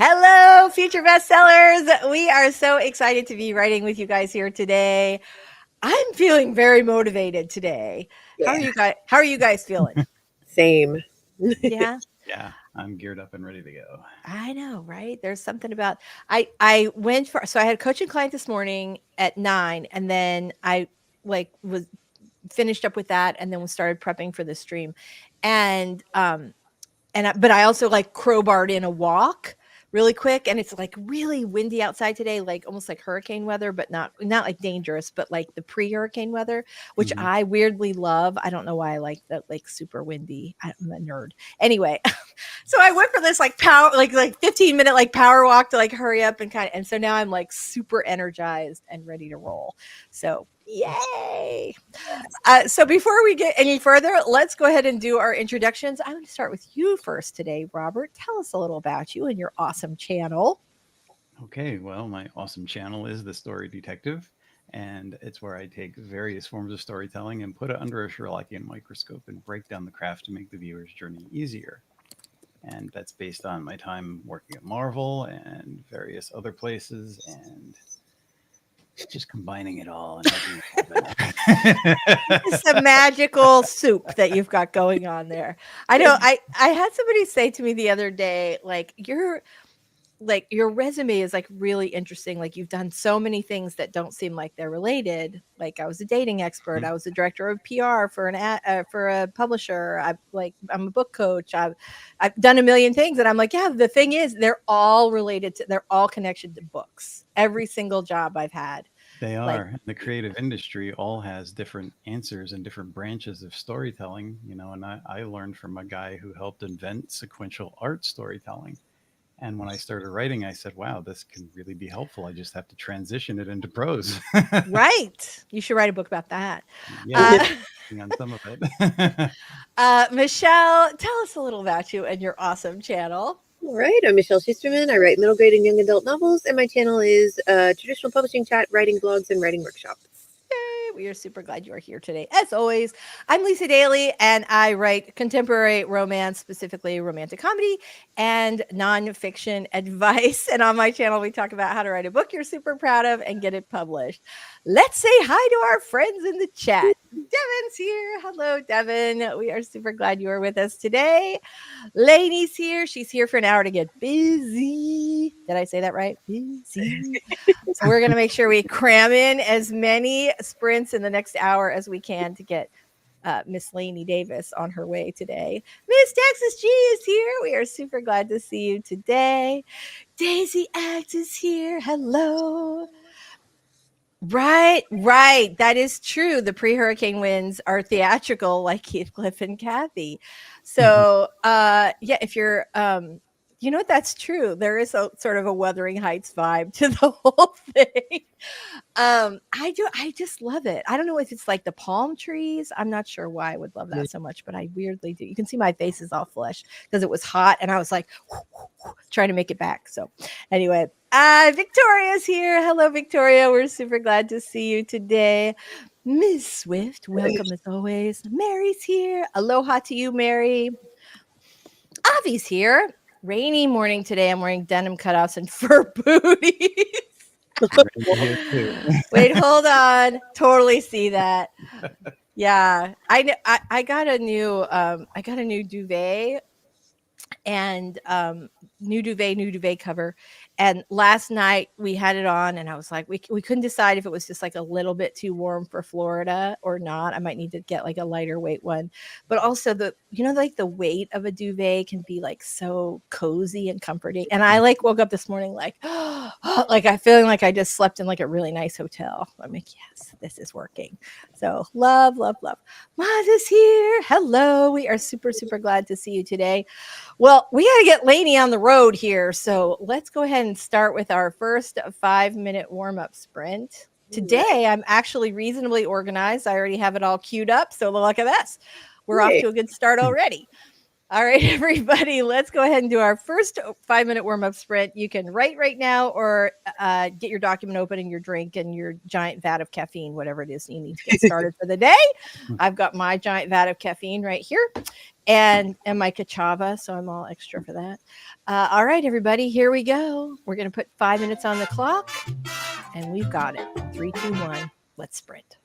Hello, Future Bestsellers. We are so excited to be writing with you guys here today. I'm feeling very motivated today. How are Yeah, you guys? How are you guys feeling? same. Yeah, Yeah, I'm geared up and ready to go. I know, right? There's something about I went for so I had a coaching client this morning at 9, and then I was finished up with that, and then we started prepping for the stream, and but I also crowbarred in a walk really quick, and it's really windy outside today, like almost like hurricane weather, but not like dangerous, but like the pre-hurricane weather, which Mhm. I weirdly love. I don't know why I like that, like super windy. I'm a nerd. Anyway, so I went for this power, 15-minute power walk to hurry up and so now I'm super energized and ready to roll. So yay. So before we get any further, let's go ahead and do our introductions. I'm going to start with you first today, Robert. Tell us a little about you and your awesome channel. Okay, well, my awesome channel is The Story Detective, and it's where I take various forms of storytelling and put it under a Sherlockian microscope and break down the craft to make the viewer's journey easier. And that's based on my time working at Marvel and various other places and just combining it all and making it happen. It's a magical soup that you've got going on there. I know I had somebody say to me the other day, your resume is really interesting. Like, you've done so many things that don't seem like they're related. Like, I was a dating expert. I was a director of PR for for a publisher. I'm a book coach. I've done a million things, and I'm like, yeah. The thing is, they're all related to. They're all connected to books. Every single job I've had. They Like, are. The creative industry all has different answers and different branches of storytelling, and I learned from a guy who helped invent sequential art storytelling. And when I started writing, I said, wow, this can really be helpful. I just have to transition it into prose. right. You should write a book about that. Yeah, Uh, working on some of it. Michelle, tell us a little about you and your awesome channel. All right, I'm Michelle Schusterman. I write middle grade and young adult novels, and my channel is traditional publishing chat, writing blogs, and writing workshops. Yay, we are super glad you are here today. As always, I'm Lisa Daly, and I write contemporary romance, specifically romantic comedy and nonfiction advice. And on my channel, we talk about how to write a book you're super proud of and get it published. Let's say hi to our friends in the chat. Devin's here. Hello, Devin. We are super glad you are with us today. Lainey's here. She's here for an hour to get busy. Did I say that right? Busy. So we're going to make sure we cram in as many sprints in the next hour as we can to get Miss Lainey Davis on her way today. Miss Texas G is here. We are super glad to see you today. Daisy X is here. Hello. Right. That is true. The pre-hurricane winds are theatrical, like Heathcliff and Kathy. So, yeah, if you're, that's true. There is a sort of a Wuthering Heights vibe to the whole thing. I just love it. I don't know if it's like the palm trees. I'm not sure why I would love that so much, but I weirdly do. You can see my face is all flushed because it was hot, and I was like trying to make it back. So, anyway. Victoria's here. Hello, Victoria. We're super glad to see you today. Miss Swift, welcome as always. Mary's here. Aloha to you, Mary. Avi's here. Rainy morning today. I'm wearing denim cutoffs and fur booties. Here too. Wait, hold on. Totally see that. Yeah, I got a new duvet and new duvet cover, and last night we had it on, and I was like, we couldn't decide if it was just like a little bit too warm for Florida or not. I might need to get like a lighter weight one, but also the weight of a duvet can be like so cozy and comforting, and I woke up this morning like like I feeling like I just slept in like a really nice hotel. I'm like, yes, this is working. So love Maz is here. Hello, we are super glad to see you today. Well, we got to get Lainey on the road here. So let's go ahead and start with our first 5-minute warm-up sprint. Today, I'm actually reasonably organized. I already have it all queued up. So look at this. We're off to a good start already. All right, everybody, let's go ahead and do our first 5-minute warm-up sprint. You can write right now or get your document open and your drink and your giant vat of caffeine, whatever it is you need to get started for the day. I've got my giant vat of caffeine right here and my cachava, so I'm all extra for that. All right, everybody, here we go. We're going to put 5 minutes on the clock, and we've got it. 3, 2, 1. Let's sprint.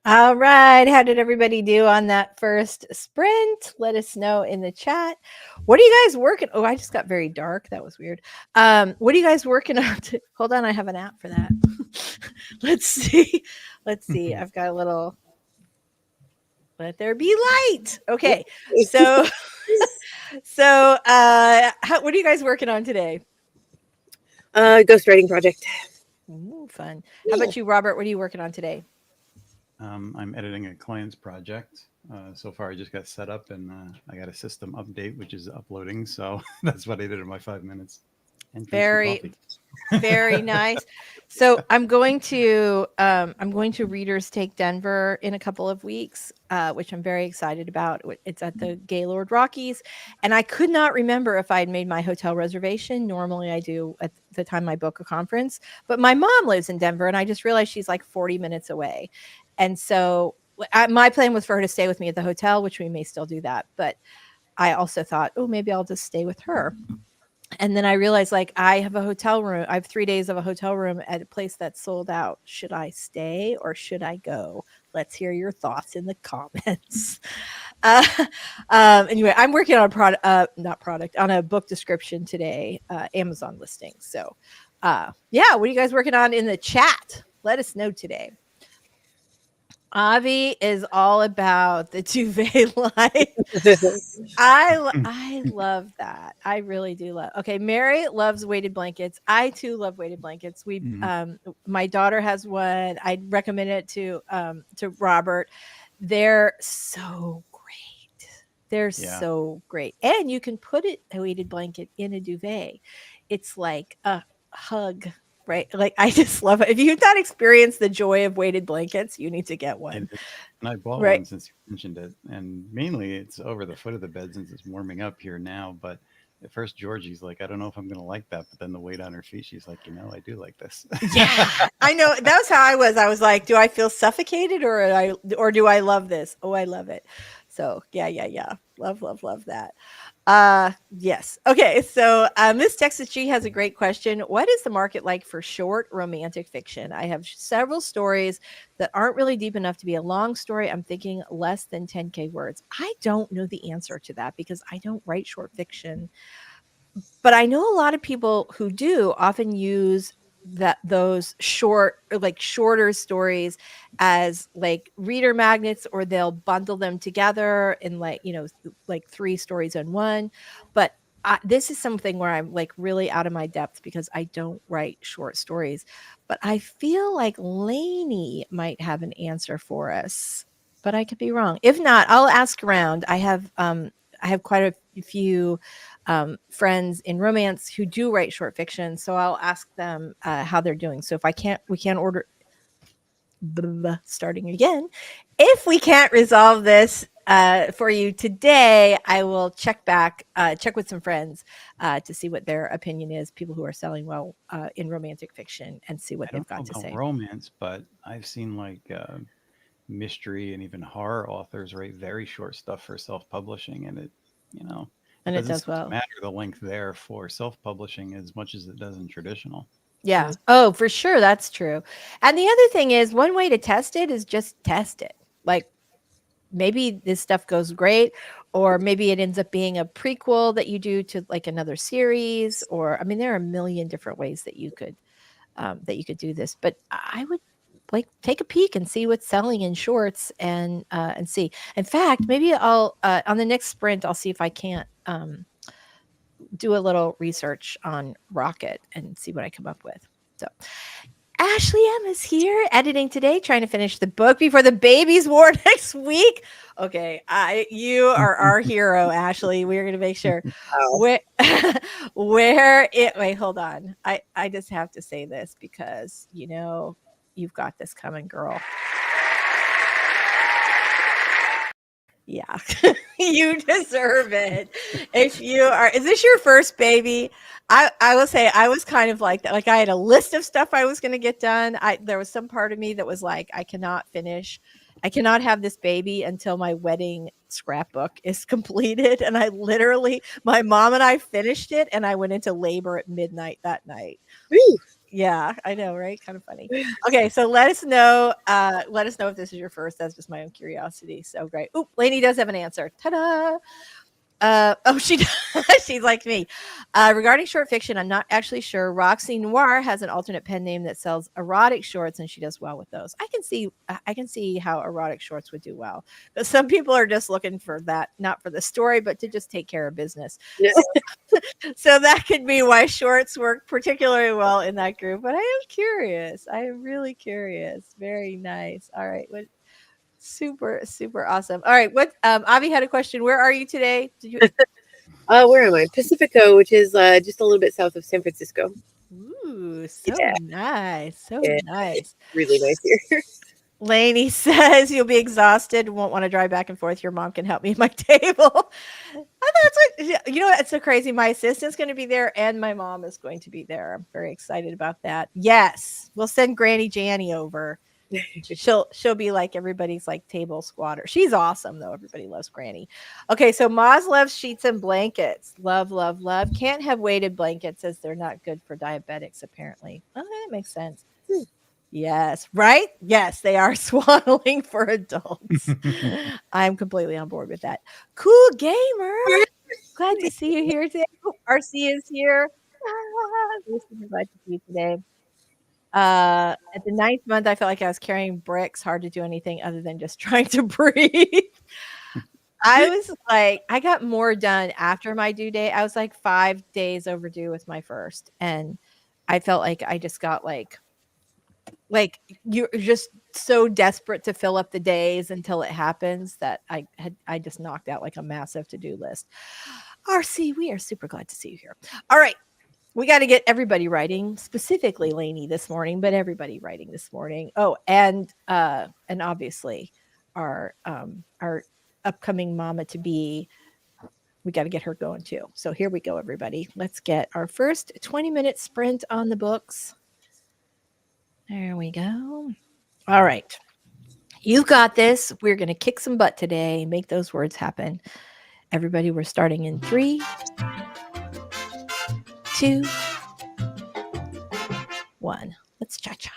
All right. How did everybody do on that first sprint? Let us know in the chat. What are you guys working? Oh, I just got very dark. That was weird. What are you guys working on? Hold on. I have an app for that. Let's see. Let's see. I've got a little. Let there be light. Okay. So, what are you guys working on today? Ghostwriting project. Ooh, fun. How about you, Robert? What are you working on today? I'm editing a client's project. So far, I just got set up and I got a system update, which is uploading. So that's what I did in my 5 minutes. And Very, very nice. So I'm going to Readers Take Denver in a couple of weeks, which I'm very excited about. It's at the Gaylord Rockies, and I could not remember if I had made my hotel reservation. Normally I do at the time I book a conference, but my mom lives in Denver, and I just realized she's like 40 minutes away, and so my plan was for her to stay with me at the hotel, which we may still do that, but I also thought, oh, maybe I'll just stay with her. And then I realized, like, I have a hotel room. I have 3 days of a hotel room at a place that's sold out. Should I stay or should I go? Let's hear your thoughts in the comments. Anyway, I'm working on on a book description today, Amazon listing. So, yeah, what are you guys working on in the chat? Let us know today. Avi is all about the duvet life. I love that. I really do love. Okay, Mary loves weighted blankets. I too love weighted blankets. We my daughter has one. I'd recommend it to Robert. They're so great. They're so great. And you can put a weighted blanket in a duvet. It's like a hug. Right. Like, I just love it. If you've not experienced the joy of weighted blankets, you need to get one. And I bought one since you mentioned it. And mainly it's over the foot of the bed since it's warming up here now. But at first, Georgie's like, I don't know if I'm going to like that. But then the weight on her feet, she's like, I do like this. Yeah, I know. That was how I was. I was like, do I feel suffocated or do I love this? Oh, I love it. So yeah. Love that. Yes. Okay. So Miss Texas G has a great question. What is the market like for short romantic fiction? I have several stories that aren't really deep enough to be a long story. I'm thinking less than 10K words. I don't know the answer to that because I don't write short fiction. But I know a lot of people who do often use those shorter stories as like reader magnets, or they'll bundle them together in like 3 stories in one. But this is something where I'm like really out of my depth because I don't write short stories. But I feel like Lainey might have an answer for us, but I could be wrong. If not, I'll ask around. I have quite a few friends in romance who do write short fiction, so I'll ask them how they're doing. So if we can't order. Starting again. If we can't resolve this for you today, I will check with some friends to see what their opinion is. People who are selling well in romantic fiction, and see what they've got to say. Romance, but I've seen like mystery and even horror authors write very short stuff for self-publishing, and it does well. Matter the length there for self-publishing as much as it does in traditional. Yeah. Oh, for sure. That's true. And the other thing is, one way to test it is just test it. Like, maybe this stuff goes great, or maybe it ends up being a prequel that you do to like another series, or, I mean, there are a million different ways that you could do this, but I would like take a peek and see what's selling in shorts and see. In fact, maybe I'll, on the next sprint, I'll see if I can't, do a little research on Rocket and see what I come up with. So Ashley M is here editing today, trying to finish the book before the baby's war next week. Okay, you are our hero, Ashley. We're going to make sure wait, hold on. I just have to say this because you've got this coming, girl. Yeah, you deserve it. Is this your first baby? I will say I was kind of like that. Like, I had a list of stuff I was going to get done. There was some part of me that was like, I cannot have this baby until my wedding scrapbook is completed. And my mom and I finished it, and I went into labor at midnight that night. Ooh. Yeah, I know, right? Kind of funny. Okay, so let us know. Let us know if this is your first. That's just my own curiosity. So great. Oop, Lainey does have an answer. Ta-da! Oh, she she's like me. Regarding short fiction, I'm not actually sure. Roxy Noir has an alternate pen name that sells erotic shorts, and she does well with those. I can see how erotic shorts would do well. But some people are just looking for that, not for the story, but to just take care of business. Yeah. So that could be why shorts work particularly well in that group. But I am curious. I am really curious. Very nice. All right. What super, super awesome. All right. What Avi had a question. Where are you today? Did you Where am I? Pacifico, which is just a little bit south of San Francisco. Ooh, so Yeah, nice. So yeah, nice. really nice here. Lainey says you'll be exhausted, won't want to drive back and forth. Your mom can help me at my table. And that's what you know. It's so crazy. My assistant's going to be there, and my mom is going to be there. I'm very excited about that. Yes, we'll send Granny Janny over. She'll be like everybody's like table squatter. She's awesome though. Everybody loves Granny. Okay, so Moz loves sheets and blankets. Love, love, love. Can't have weighted blankets as they're not good for diabetics. Apparently, oh, that makes sense. Yes, right? Yes, they are swaddling for adults. I'm completely on board with that. Cool gamer. Glad to see you here today. Oh, RC is here. We're super glad to see you today. At the ninth month, I felt like I was carrying bricks, hard to do anything other than just trying to breathe. I was like, I got more done after my due date. I was like 5 days overdue with my first, and I felt like I just got like you're just so desperate to fill up the days until it happens that I just knocked out like a massive to-do list. RC, we are super glad to see you here. All right. We got to get everybody writing, specifically Lainey this morning, but everybody writing this morning. Oh, and obviously our upcoming mama to be, we got to get her going too. So here we go, everybody. Let's get our first 20-minute sprint on the books. There we go. All right. You've got this. We're going to kick some butt today, make those words happen. Everybody, we're starting in 3, 2, 1. Let's cha-cha.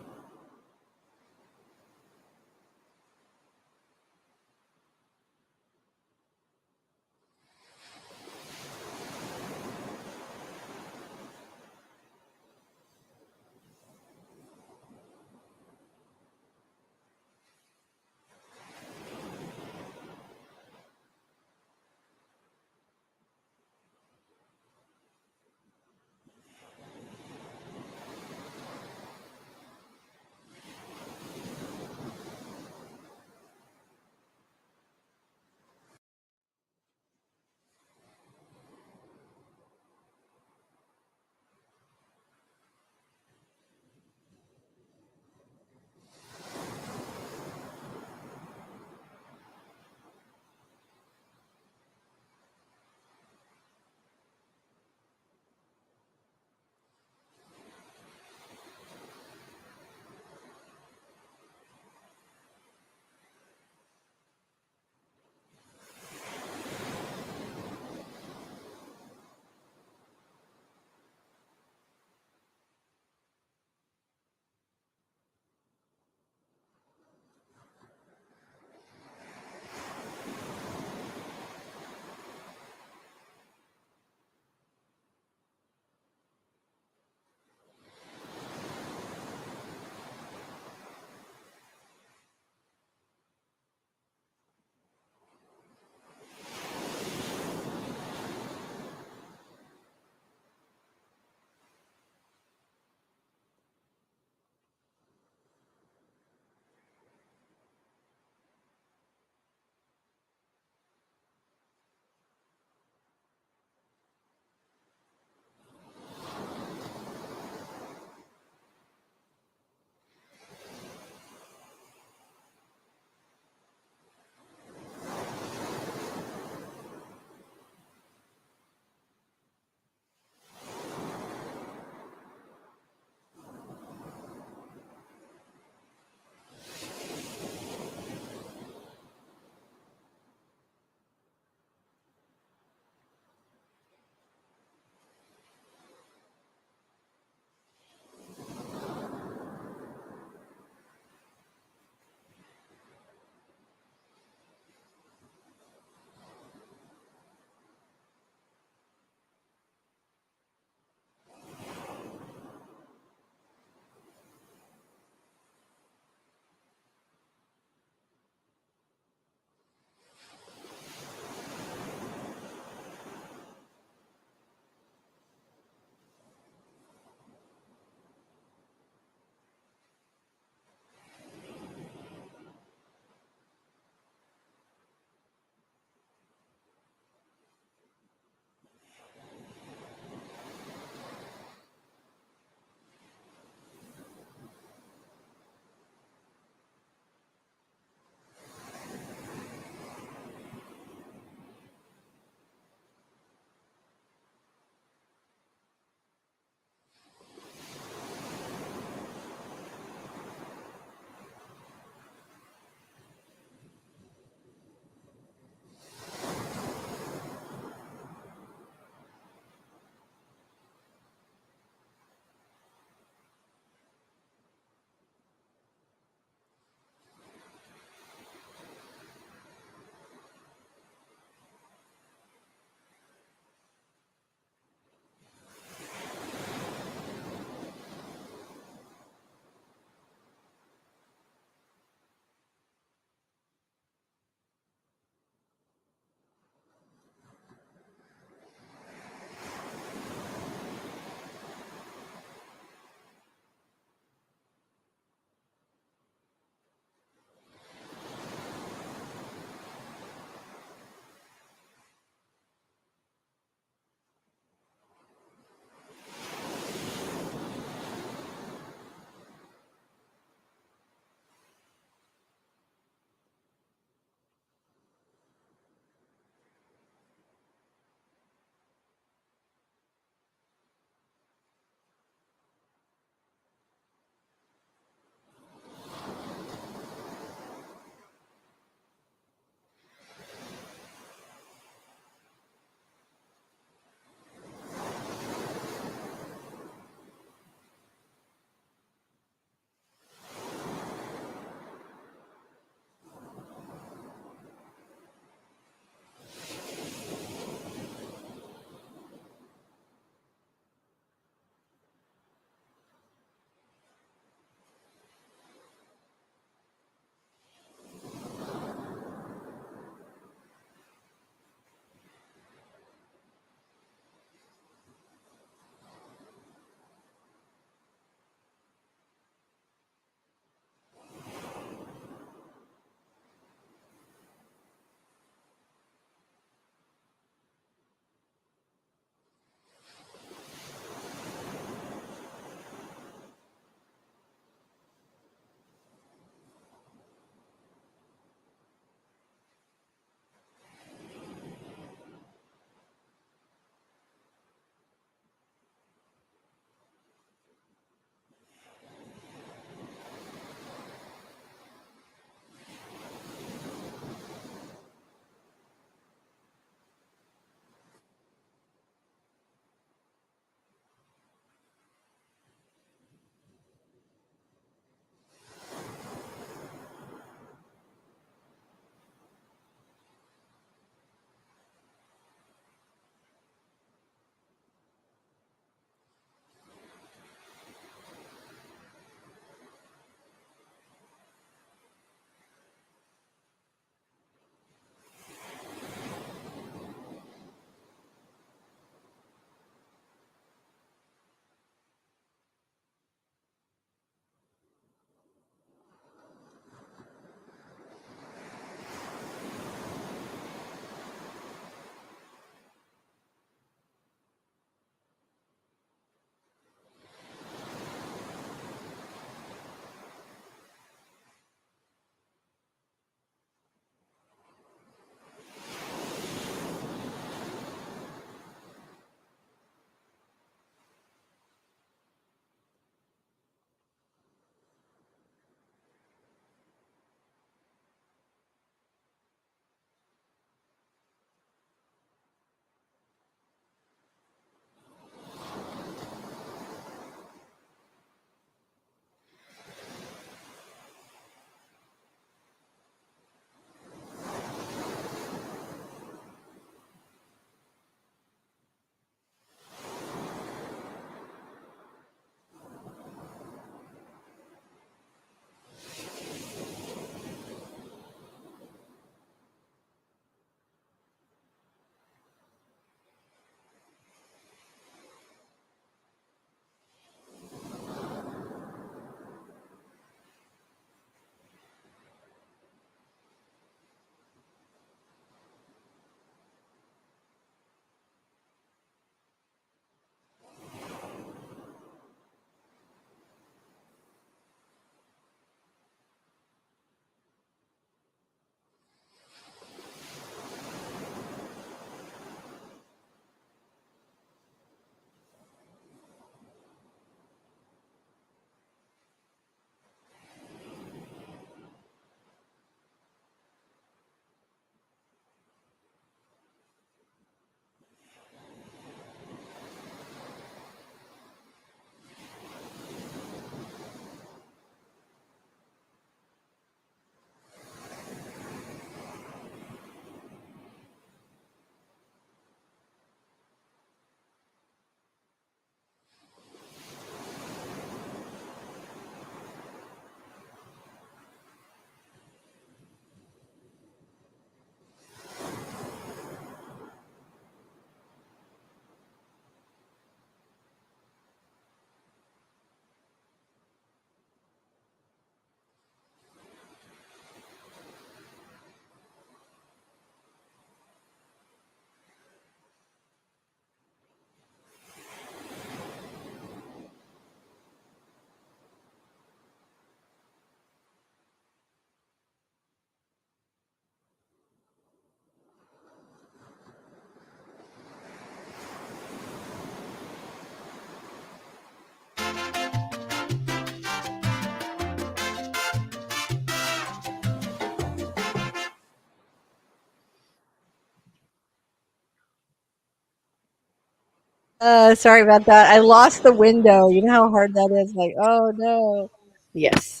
Sorry about that. I lost the window. You know how hard that is? Like, oh no. Yes.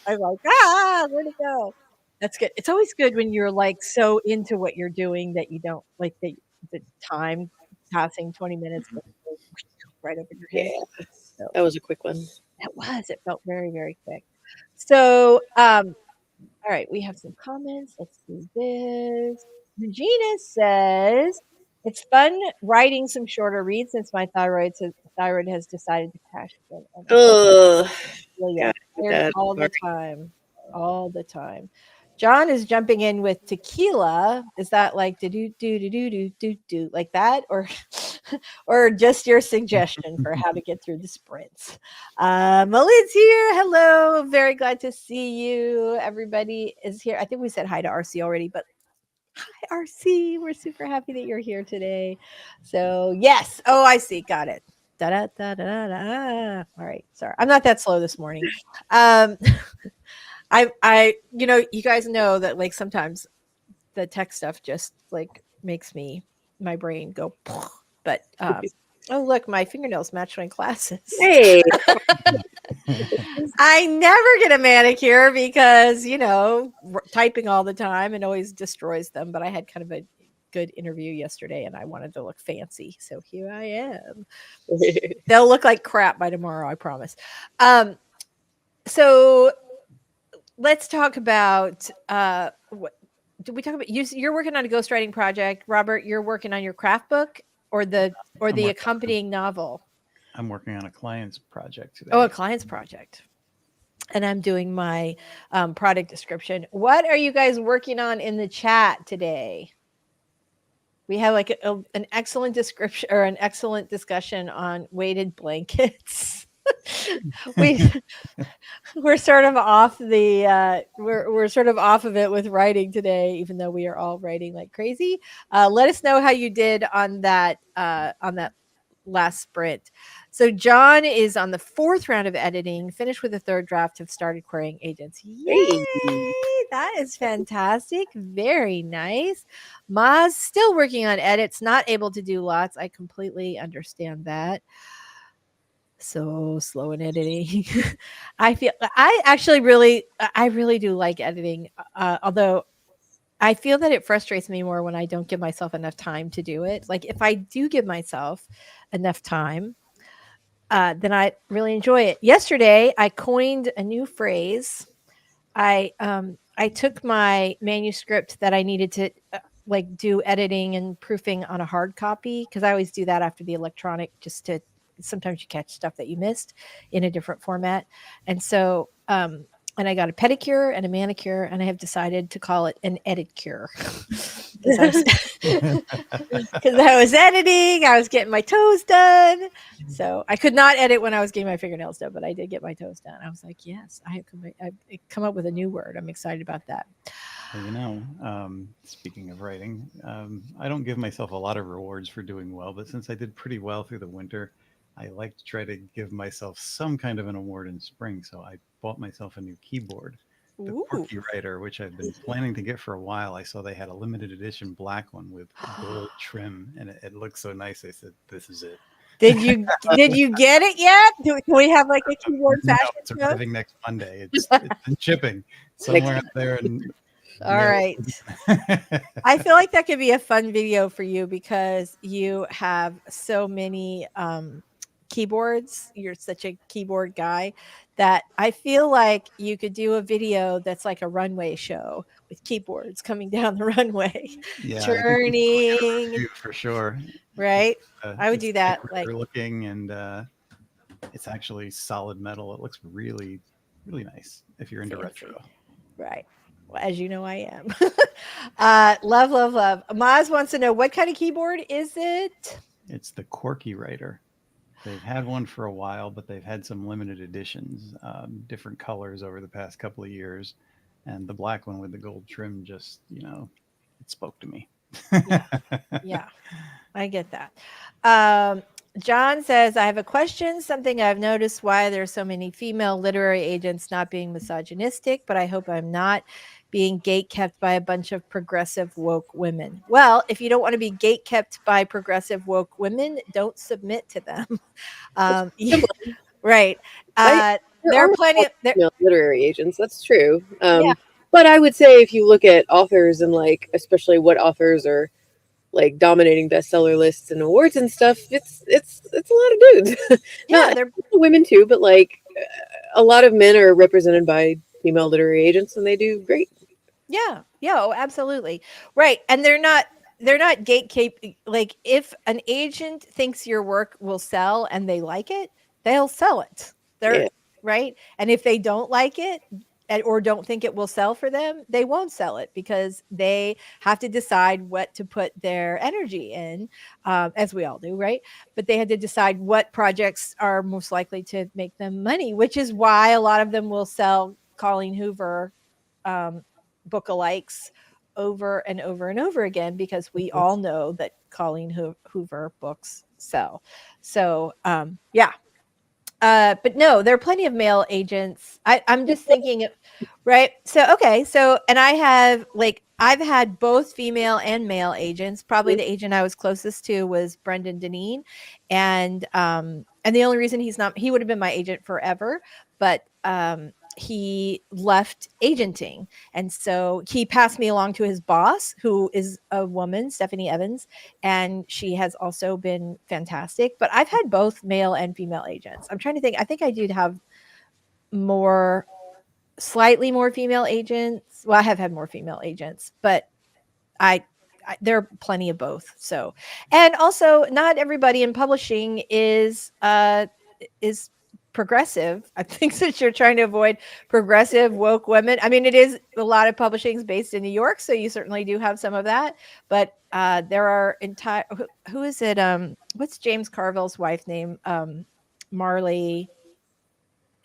I'm like, where'd it go? That's good. It's always good when you're like so into what you're doing that you don't like the time passing 20 minutes goes right over your head. Yeah. So That was a quick one. it was. It felt very, very quick. So, all right, we have some comments. Let's do this. Regina says, it's fun writing some shorter reads since my thyroid has decided to crash again. Oh my God. Oh, Well, yeah, God, tired that. all the time. All the time. John is jumping in with tequila. Is that like do do do do do do do do like that, or or just your suggestion for how to get through the sprints? Melin's here. Hello, very glad to see you. Everybody is here. I think we said hi to RC already, but hi RC. We're super happy that you're here today. So yes. Oh, I see. Got it. Da da da da da. All right. Sorry, I'm not that slow this morning. Um, you guys know that like sometimes the tech stuff just like makes my brain go, but oh look, my fingernails match my glasses. Hey. I never get a manicure because typing all the time and always destroys them. But I had kind of a good interview yesterday, and I wanted to look fancy, so here I am. They'll look like crap by tomorrow, I promise. So let's talk about what did we talk about? You're working on a ghostwriting project, Robert. You're working on your craft book or the accompanying novel. I'm working on a client's project today. Oh, a client's project. And I'm doing my product description. What are you guys working on in the chat today? We have like an excellent description or an excellent discussion on weighted blankets. we're sort of off we're sort of off of it with writing today, even though we are all writing like crazy. Let us know how you did on that last sprint. So John is on the 4th round of editing, finished with the 3rd draft, have started querying agents. Yay! Hey. That is fantastic. Very nice. Ma's still working on edits, not able to do lots. I completely understand that. So slow in editing. I really do like editing, although I feel that it frustrates me more when I don't give myself enough time to do it. Like if I do give myself enough time, then I really enjoy it. Yesterday, I coined a new phrase. I took my manuscript that I needed to like do editing and proofing on a hard copy, because I always do that after the electronic, just to sometimes you catch stuff that you missed in a different format. And so and I got a pedicure and a manicure, and I have decided to call it an edit cure. Because I was editing, I was getting my toes done. So I could not edit when I was getting my fingernails done, but I did get my toes done. I was like, yes, I've come up with a new word. I'm excited about that. Well, speaking of writing, I don't give myself a lot of rewards for doing well, but since I did pretty well through the winter, I like to try to give myself some kind of an award in spring. So I bought myself a new keyboard, the Quirky Writer, which I've been planning to get for a while. I saw they had a limited edition black one with gold trim, and it looked so nice. I said, "This is it." Did you get it yet? Do we have like a keyboard No, fashion it's show? arriving next Monday. It's in shipping somewhere up there. All right. I feel like that could be a fun video for you because you have so many keyboards. You're such a keyboard guy that I feel like you could do a video that's like a runway show with keyboards coming down the runway, Yeah, turning. for sure. Right? I would do that. Like looking, and it's actually solid metal. It looks really, really nice if you're into fancy. retro. Right. Well, as you know, I am. Love, love, love. Maz wants to know, what kind of keyboard is it? It's the Quirky Writer. They've had one for a while, but they've had some limited editions, different colors over the past couple of years. And the black one with the gold trim just, it spoke to me. Yeah, I get that. John says, I have a question, something I've noticed why there's so many female literary agents, not being misogynistic, but I hope I'm not being gatekept by a bunch of progressive woke women. Well, if you don't want to be gatekept by progressive woke women, don't submit to them. That's Yeah, simple. right. I there There are are a plenty lot of there. of female literary agents. That's true. Yeah, But I would say if you look at authors and like especially what authors are like dominating bestseller lists and awards and stuff, it's a lot of dudes. yeah, Not they're women too, but like a lot of men are represented by female literary agents and they do great. Yeah. Yeah. Oh, absolutely. Right. And they're not gatekeep. Like if an agent thinks your work will sell and they like it, they'll sell it. They're Yeah. right. And if they don't like it or don't think it will sell for them, they won't sell it because they have to decide what to put their energy in, as we all do, right? But they had to decide what projects are most likely to make them money, which is why a lot of them will sell Colleen Hoover um, book-alikes over and over and over again because we all know that Colleen Hoover books sell. So, yeah. But no, there are plenty of male agents. I'm just thinking, right? So, okay. So, and I've had both female and male agents. Probably the agent I was closest to was Brendan Deneen. And the only reason he would have been my agent forever, but, he left agenting. And so he passed me along to his boss, who is a woman, Stephanie Evans, and she has also been fantastic. But I've had both male and female agents. I'm trying to think. I think I do have more, slightly more female agents. Well, I have had more female agents, but I, there are plenty of both. So, and also not everybody in publishing is progressive. I think since you're trying to avoid progressive woke women, I mean, it is a lot of publishing is based in New York, so you certainly do have some of that. But there are entire who is it? What's James Carville's wife name? Marley.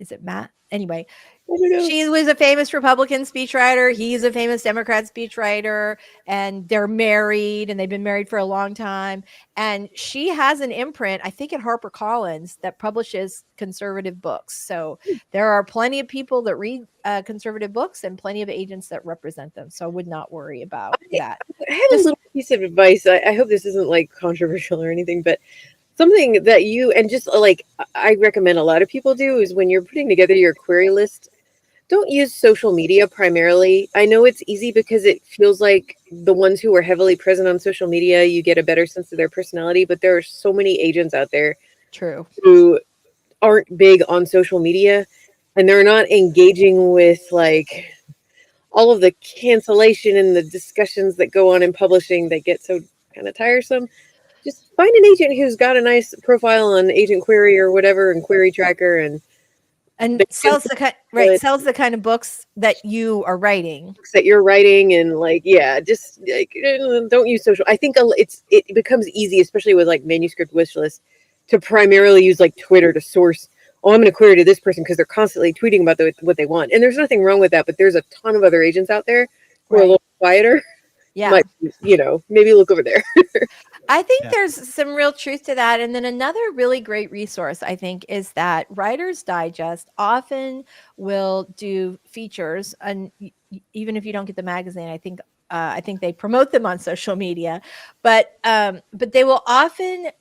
Is it Matt? Anyway, I don't know. she was a famous Republican speechwriter. He's a famous Democrat speechwriter, and they're married, and they've been married for a long time. And she has an imprint, I think, at HarperCollins that publishes conservative books. So there are plenty of people that read conservative books, and plenty of agents that represent them. So I would not worry about that. I have a Just little piece of advice. I hope this isn't like controversial or anything, but something that you and just like I recommend a lot of people do is when you're putting together your query list, don't use social media primarily. I know it's easy because it feels like the ones who are heavily present on social media, you get a better sense of their personality, but there are so many agents out there true. who aren't big on social media and they're not engaging with like all of the cancellation and the discussions that go on in publishing that get so kind of tiresome. Just find an agent who's got a nice profile on Agent Query or whatever and Query Tracker and And the sells the kind of books that you are writing. books that you're writing and like just like don't use social. I think it becomes easy, especially with like manuscript wish lists, to primarily use like Twitter to source. Oh, I'm going to query to this person because they're constantly tweeting about what they want, and there's nothing wrong with that. But there's a ton of other agents out there who are a Right. little quieter. Yeah. Might maybe look over there. I think Yeah. there's some real truth to that. And then another really great resource, I think, is that Writer's Digest often will do features. And even if you don't get the magazine, I think they promote them on social media, but they will often,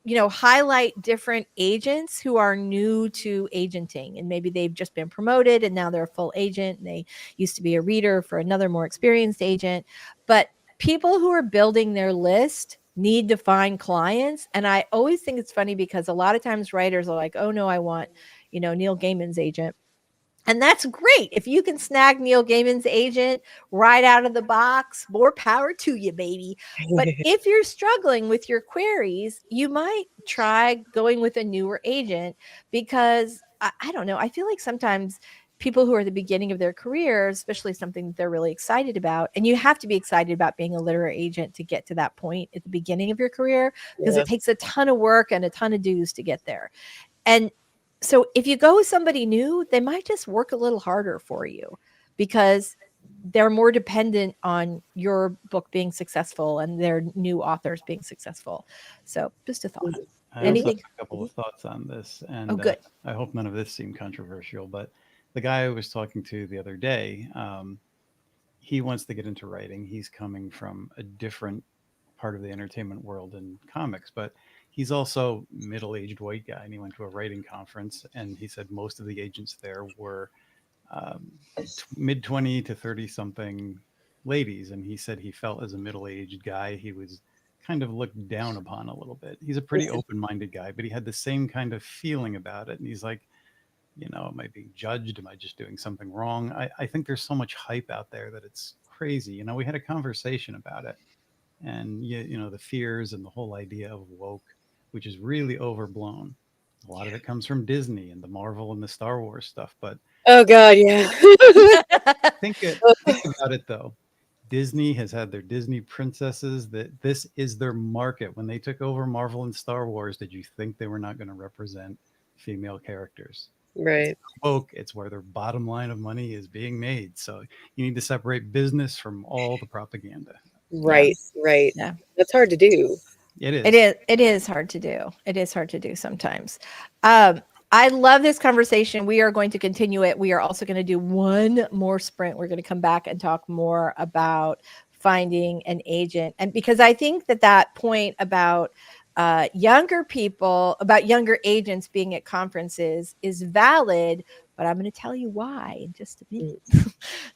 highlight different agents who are new to agenting, and maybe they've just been promoted and now they're a full agent and they used to be a reader for another more experienced agent. But people who are building their list need to find clients. And I always think it's funny because a lot of times writers are like, oh no, I want, Neil Gaiman's agent. And that's great. If you can snag Neil Gaiman's agent right out of the box, more power to you, baby. But if you're struggling with your queries, you might try going with a newer agent because I don't know. I feel like sometimes people who are at the beginning of their career, especially something that they're really excited about, and you have to be excited about being a literary agent to get to that point at the beginning of your career because it takes a ton of work and a ton of dues to get there. And so if you go with somebody new, they might just work a little harder for you because they're more dependent on your book being successful and their new authors being successful. So just a thought. I also have Anything? a couple Mhm. of thoughts on this, Oh, and good. I hope none of this seemed controversial. But the guy I was talking to the other day, he wants to get into writing. He's coming from a different part of the entertainment world in comics, but he's also middle-aged white guy, and he went to a writing conference, and he said most of the agents there were um, mid 20 to 30 something ladies, and he said he felt as a middle-aged guy he was kind of looked down upon a little bit. He's a pretty open-minded guy, but he had the same kind of feeling about it, and he's like, am I being judged? Am I just doing something wrong? I think there's so much hype out there that it's crazy. We had a conversation about it, and the fears and the whole idea of woke, which is really overblown. A lot of it comes from Disney and the Marvel and the Star Wars stuff, but Oh God, yeah. think about it though. Disney has had their Disney princesses, that this is their market. When they took over Marvel and Star Wars, did you think they were not going to represent female characters? It's Right, woke. It's where their bottom line of money is being made. So you need to separate business from all the propaganda. Yeah. right, right. Yeah. That's hard to do. It It is. is. It is hard to do. It is hard to do sometimes. Um, I love this conversation. We are going to continue it. We are also going to do one more sprint. We're going to come back and talk more about finding an agent, and because I think that point about younger people, about younger agents being at conferences, is valid. But I'm going to tell you why in just a minute.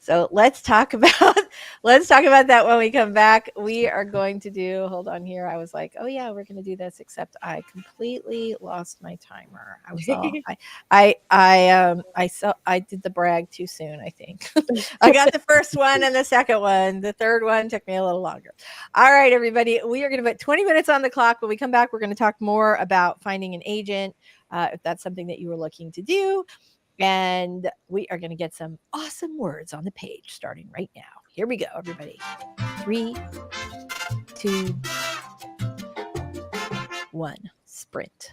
So let's talk about let's talk about that when we come back. We are going to do, hold on here. I was like, oh yeah, we're going to do this, except I completely lost my timer. I was all I did the brag too soon, I think. I got the first one and the second one. The third one took me a little longer. All right, everybody. We are going to put 20 minutes on the clock. When we come back, we're going to talk more about finding an agent, if that's something that you were looking to do. And we are going to get some awesome words on the page starting right now. Here we go, everybody. 3, 2, 1, sprint.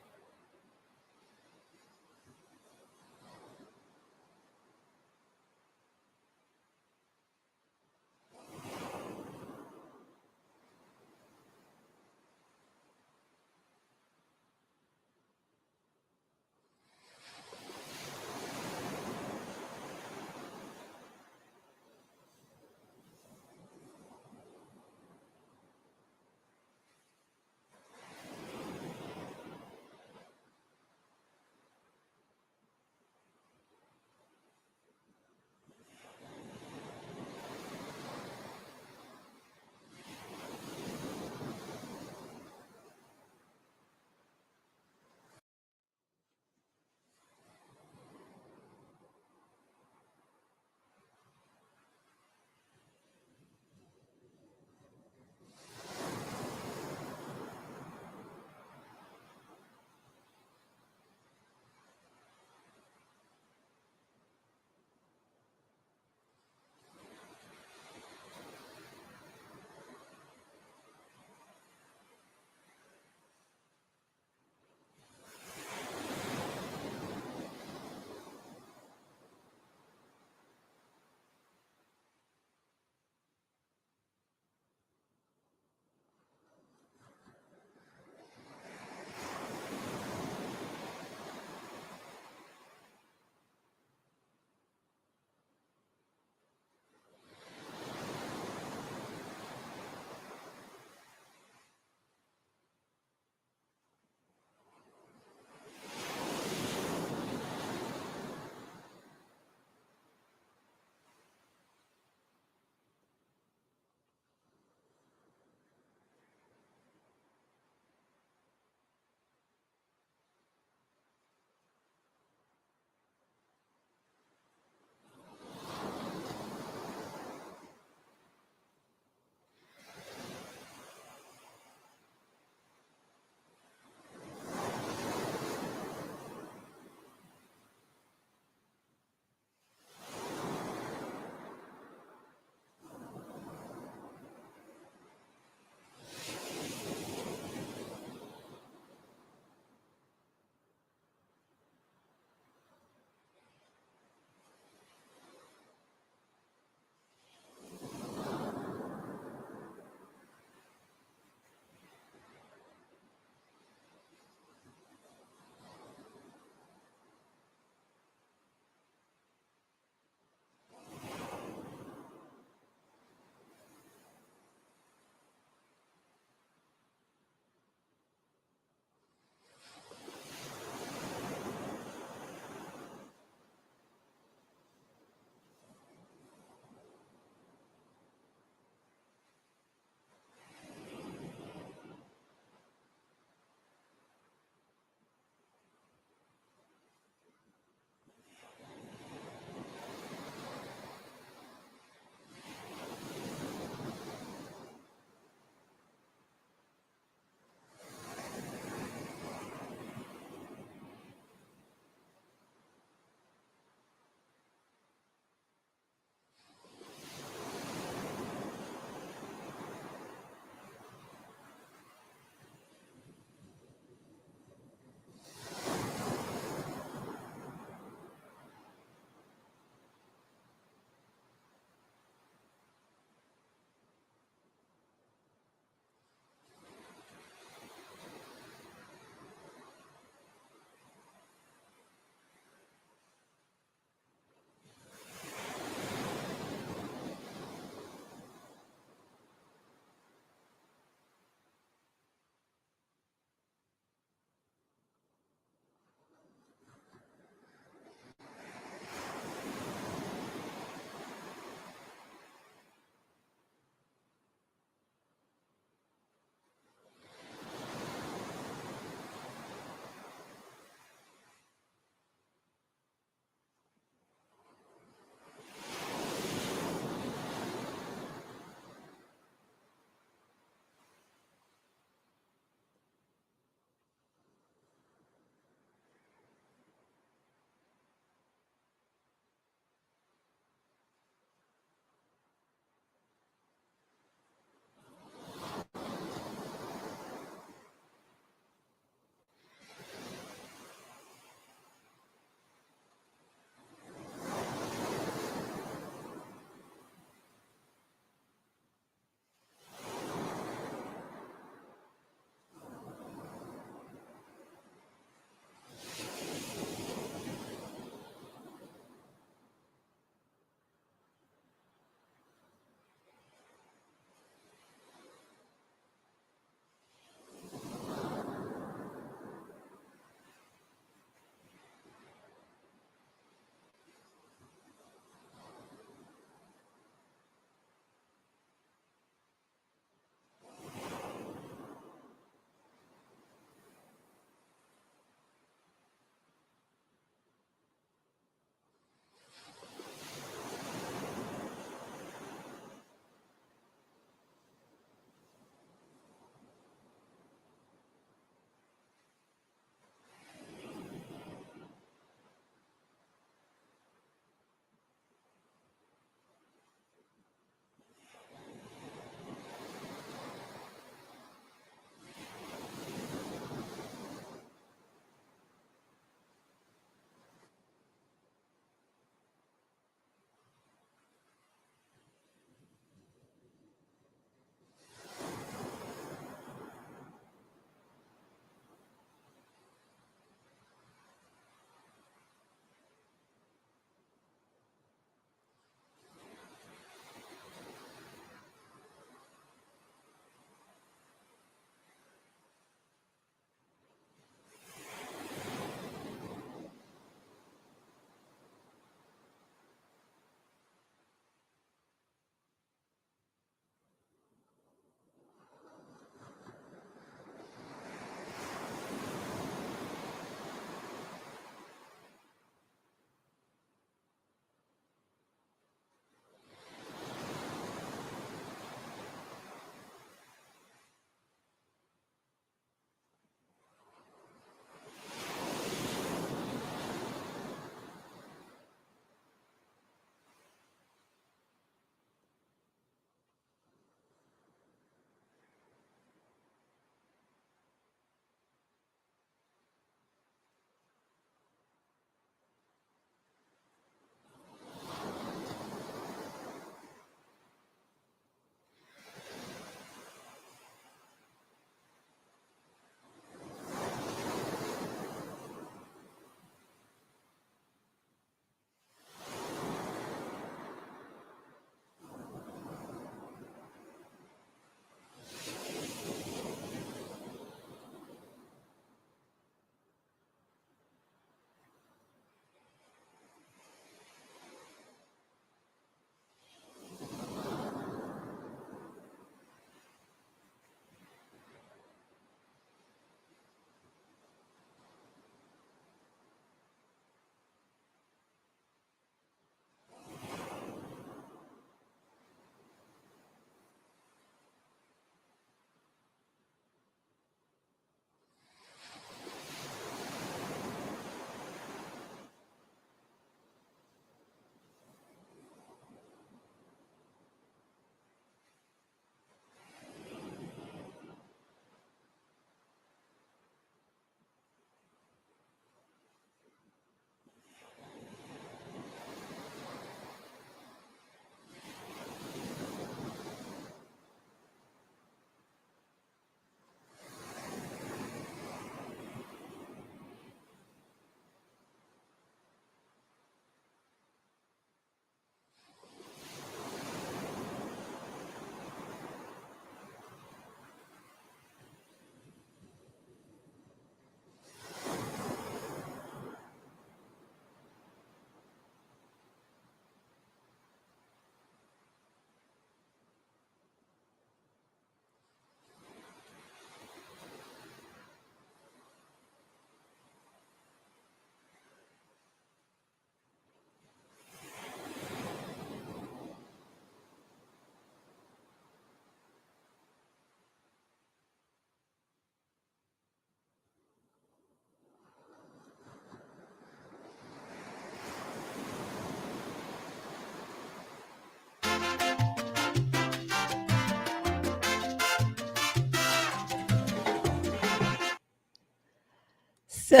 So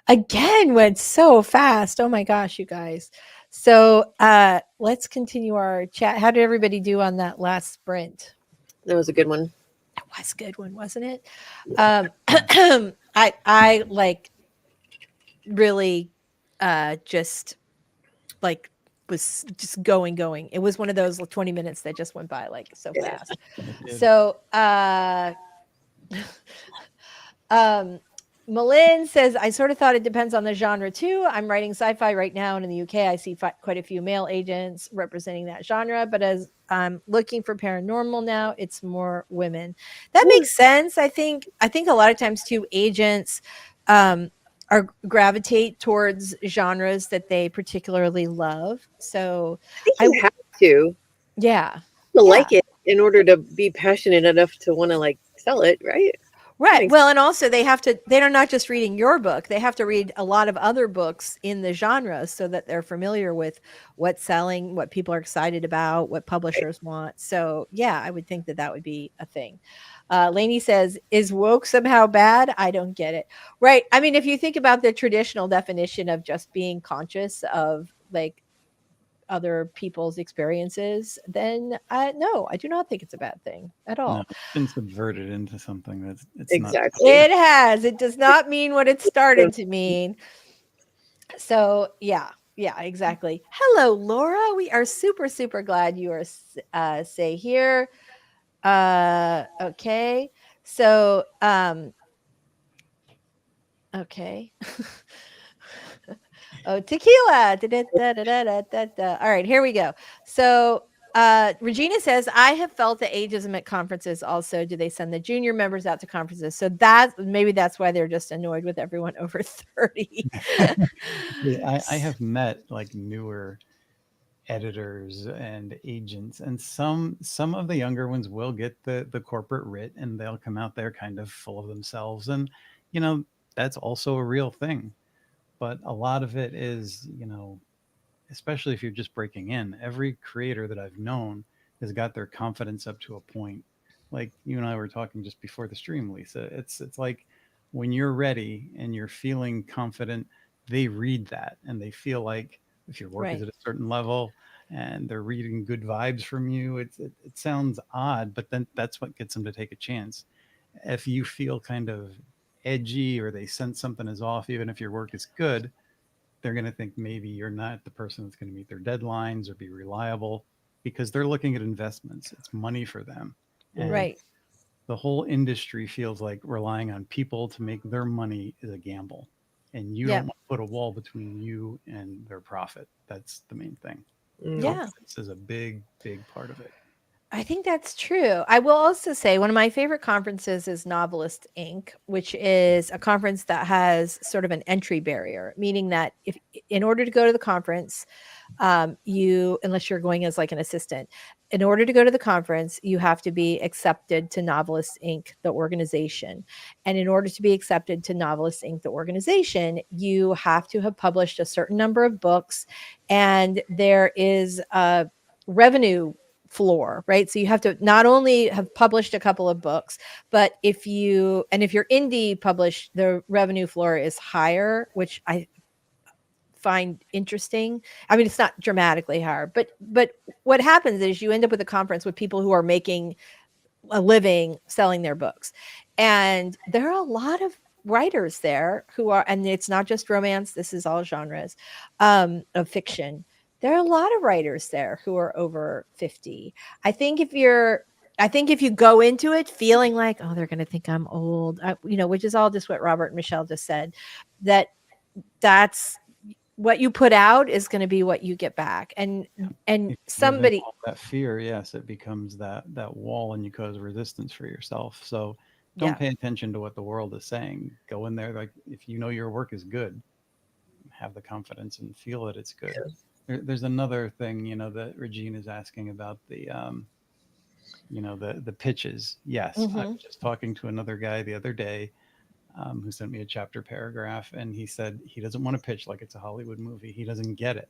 again, went so fast. Oh my gosh, you guys. So let's continue our chat. How did everybody do on that last sprint? That was a good one. It was a good one, wasn't it? I like really just like was just going. It was one of those 20 minutes that just went by like so Yeah. fast. It did. So um Malin says, I sort of thought it depends on the genre too. I'm writing sci-fi right now, and in the UK, I see quite a few male agents representing that genre. But as I'm looking for paranormal now, it's more women. That Yeah. makes sense. I think a lot of times too, agents are gravitate towards genres that they particularly love. So I think I you have to yeah. to Yeah. like it in order to be passionate enough to want to like sell it, right? That Right. makes Well, and also they're not just reading your book. They have to read a lot of other books in the genre so that they're familiar with what's selling, what people are excited about, what right. publishers want. So, yeah, I would think that that would be a thing. Lainey says, is woke somehow bad? I don't get it. Right. I mean, if you think about the traditional definition of just being conscious of like other people's experiences, then no, I do not think it's a bad thing at No, all. it's been subverted into something that's it's not supposed Exactly. It has. It does not mean what it started to mean. So, yeah. Yeah, exactly. Hello, Laura. We are super, super glad you are say here. Okay. So, okay. Oh, tequila. Da-da-da-da-da-da-da. All right, here we go. So, Regina says, I have felt the ageism at conferences also. Do they send the junior members out to conferences? So maybe that's why they're just annoyed with everyone over 30. Yeah, I have met like newer editors and agents, and some of the younger ones will get the corporate writ, and they'll come out there kind of full of themselves, and you know that's also a real thing. But a lot of it is, especially if you're just breaking in, every creator that I've known has got their confidence up to a point. Like you and I were talking just before the stream, Lisa. It's like when you're ready and you're feeling confident, they read that and they feel like if your work is Right. at a certain level and they're reading good vibes from you, it sounds odd, but then that's what gets them to take a chance. If you feel kind of edgy or they sense something is off, even if your work is good, they're going to think maybe you're not the person that's going to meet their deadlines or be reliable because they're looking at investments. It's money for them. And Right. the whole industry feels like relying on people to make their money is a gamble. And you don't Yeah. want to put a wall between you and their profit. That's the main thing. Mm. Yeah. Confidence is a big, big part of it. I think that's true. I will also say one of my favorite conferences is Novelist Inc., which is a conference that has sort of an entry barrier, meaning that if in order to go to the conference, you unless you're going as like an assistant, in order to go to the conference, you have to be accepted to Novelist Inc., the organization. And in order to be accepted to Novelist Inc., the organization, you have to have published a certain number of books, and there is a revenue floor, right? So you have to not only have published a couple of books, but if you're indie published, the revenue floor is higher, which I find interesting. I mean, it's not dramatically higher, but what happens is you end up with a conference with people who are making a living selling their books. And there are a lot of writers there who are, and it's not just romance, this is all genres of fiction. There are a lot of writers there who are over 50. I think if you go into it feeling like, oh, they're going to think I'm old, which is all just what Robert and Michelle just said, that that's what you put out is going to be what you get back. And If you give in somebody, all that fear, yes, it becomes that wall and you cause resistance for yourself. So don't yeah. pay attention to what the world is saying. Go in there like if you know your work is good, have the confidence and feel that it's good. There's another thing, that Regine is asking about the pitches. Yes, I Mhm. was just talking to another guy the other day who sent me a chapter paragraph, and he said he doesn't want to pitch like it's a Hollywood movie. He doesn't get it,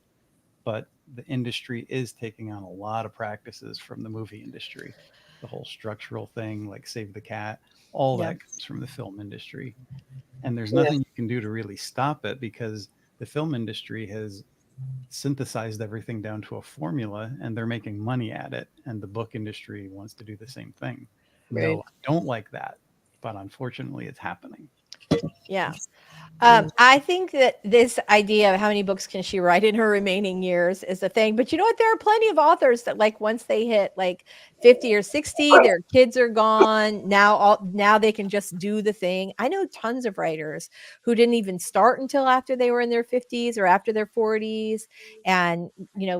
but the industry is taking on a lot of practices from the movie industry. the whole structural thing, like Save the Cat, all Yeah. that comes from the film industry. And there's Yeah. nothing you can do to really stop it because the film industry has synthesized everything down to a formula and they're making money at it. And the book industry wants to do the same thing. No, Right. I don't like that. But unfortunately, it's happening. Yeah. Mm. I think that this idea of how many books can she write in her remaining years is a thing. But you know what? There are plenty of authors that, like, once they hit like 50 or 60, their kids are gone. Now they can just do the thing. I know tons of writers who didn't even start until after they were in their 50s or after their 40s, and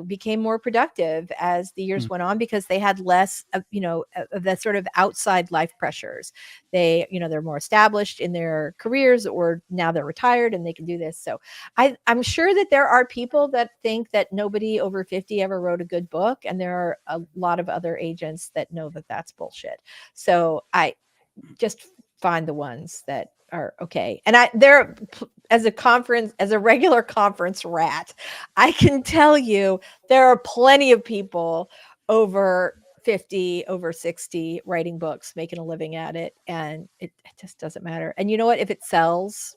became more productive as the years Mm. went on because they had less of that sort of outside life pressures. They're more established in their careers, or now they're retired and they can do this. So I'm sure that there are people that think that nobody over 50 ever wrote a good book, and there are a lot of other agents that know that that's bullshit. So I just find the ones that are okay. And as a regular conference rat, I can tell you there are plenty of people over 50, over 60 writing books, making a living at it, and it just doesn't matter. And you know what? If it sells,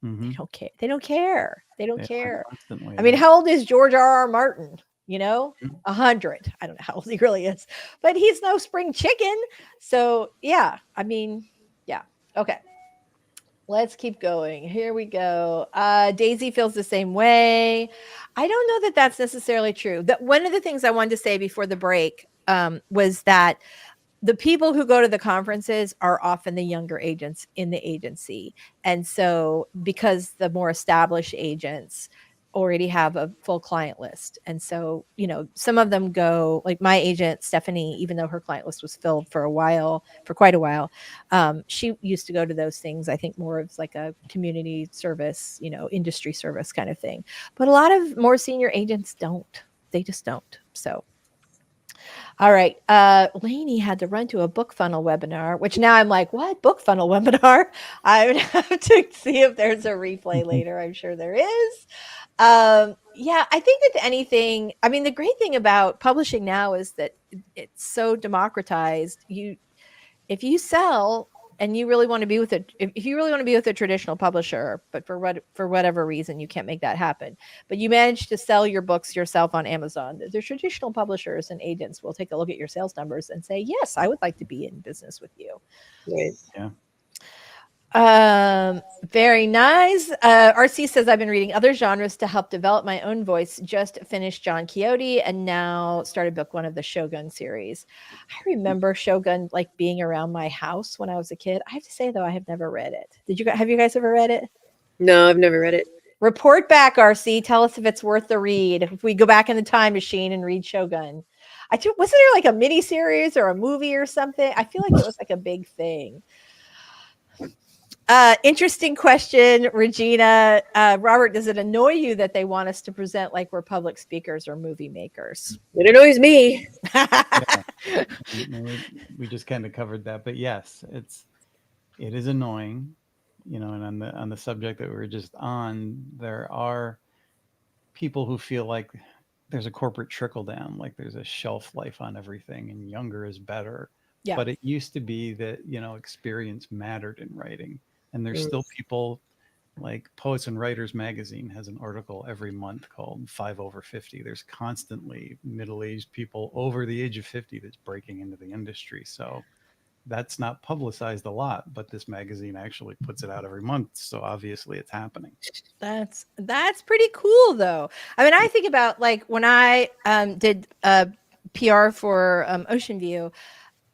they Mm-hmm. don't care. They don't care. They don't They learn care. constantly. I mean, Yeah. how old is George R.R. Martin? Mhm. 100. I don't know how old he really is, but he's no spring chicken. So yeah, I mean, yeah. Okay. Let's keep going. Here we go. Daisy feels the same way. I don't know that that's necessarily true. That one of the things I wanted to say before the break was that the people who go to the conferences are often the younger agents in the agency. And so, because the more established agents already have a full client list. And so, some of them go, like my agent, Stephanie, even though her client list was filled for quite a while, she used to go to those things, I think more of like a community service, industry service kind of thing. But a lot of more senior agents don't. They just don't. So, all right. Lainey had to run to a book funnel webinar, which now I'm like, what book funnel webinar? I would have to see if there's a replay later. I'm sure there is. Yeah, I think that anything, I mean, the great thing about publishing now is that it's so democratized. If you sell and you really want to be with it, if you really want to be with a traditional publisher, but for whatever reason you can't make that happen, but you manage to sell your books yourself on Amazon, the traditional publishers and agents will take a look at your sales numbers and say, yes, I would like to be in business with you. Right. Yeah. Very nice. RC says, I've been reading other genres to help develop my own voice. Just finished John Quixote and now started book one of the Shogun series. I remember Shogun like being around my house when I was a kid. I have to say though, I have never read it. Have you guys ever read it? No, I've never read it. Report back, RC. Tell us if it's worth the read. If we go back in the time machine and read Shogun. Wasn't there like a mini series or a movie or something? I feel like it was like a big thing. Interesting question, Regina. Robert, does it annoy you that they want us to present like we're public speakers or movie makers? It annoys me. Yeah. We just kind of covered that, but yes, it is annoying, and on the subject that we were just on, there are people who feel like there's a corporate trickle down, like there's a shelf life on everything and younger is better. Yeah. But it used to be that, experience mattered in writing. And there's Mm. still people like Poets and Writers magazine has an article every month called 5 over 50. There's constantly middle-aged people over the age of 50 that's breaking into the industry. So that's not publicized a lot, but this magazine actually puts it out every month. So obviously it's happening. That's pretty cool though. I mean, I think about like when I did PR for Ocean View,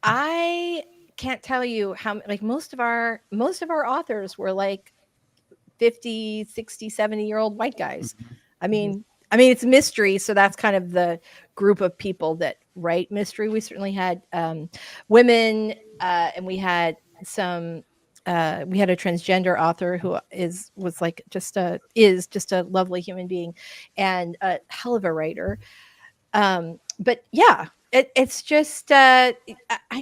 I can't tell you how like most of our authors were like 50, 60, 70-year-old white guys. Mhm. I mean, it's mystery, so that's kind of the group of people that write mystery. We certainly had women, and we had some. We had a transgender author who is just a lovely human being, and a hell of a writer. But yeah, it's just I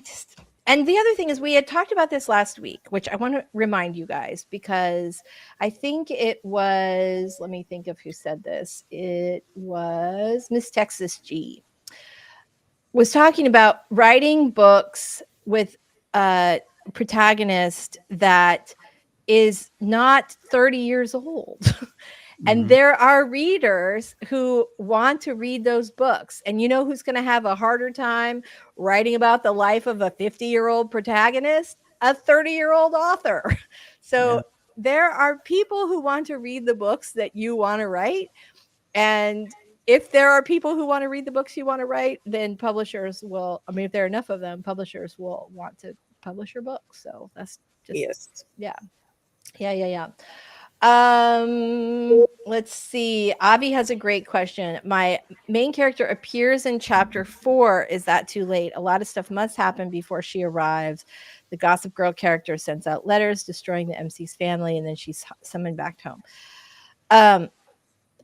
just. And the other thing is, we had talked about this last week, which I want to remind you guys because I think it was. Let me think of who said this. It was Miss Texas G. was talking about writing books with a protagonist that is not 30 years old. And there are readers who want to read those books. And you know who's going to have a harder time writing about the life of a 50-year-old protagonist? A 30-year-old author. So Yeah. there are people who want to read the books that you want to write. And if there are people who want to read the books you want to write, then publishers will, I mean, if there are enough of them, publishers will want to publish your book. So that's just, Yes. yeah. Yeah. Let's see. Avi has a great question. My main character appears in chapter 4. Is that too late? A lot of stuff must happen before she arrives. The Gossip Girl character sends out letters destroying the MC's family, and then she's summoned back home.